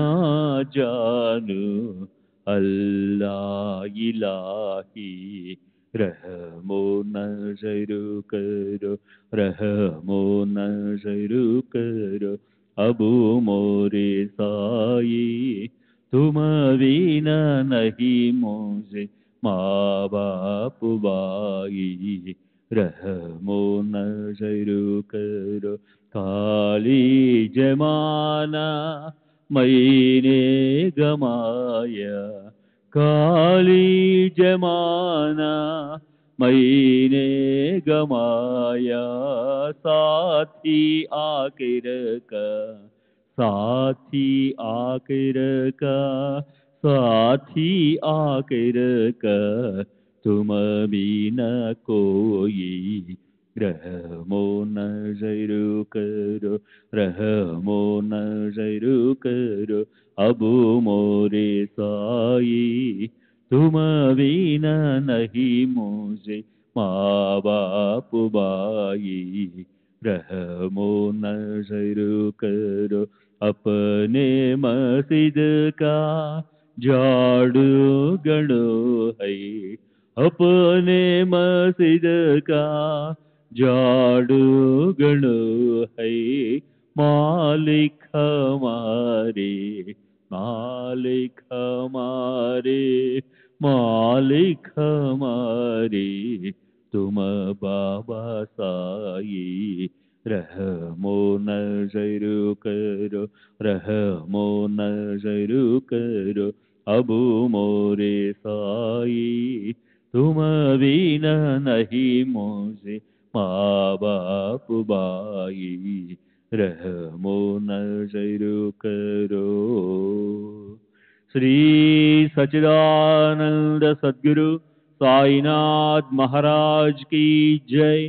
जानू अल्लाह इलाही। रहमो नजर करो, रहमो नजर करो अबू मोरे साई। तुम बिना नहीं मुझे माँ बाप बाई। रहमो नजर करो काली जमाना, मैंने गमाया। काली जमाना मैंने गमाया। साथी आखिर का, साथी आखिर का, साथी आखिर का तुम बिना कोई। रहमो नजर करो, रहमो नजर करो अबू मोरे साई। तुम बिना नहीं मुझे माँ बाप बाई। रहमो नजर करो अपने मस्जिद का झाड़ू गणो है। अपने मस्जिद का झाड़ू गणो है। मालिक हमारे, मालिक हमारे, मालिक हमारे तुम बाबा साई। रहमो नजर करो, रहमो नजर करो अबू मोरे साई। तुम बिना नहीं मुझे माँ बाप बाई। रहमो नजर करो। श्री सच्चिदानंद सद्गुरु साईनाथ महाराज की जय।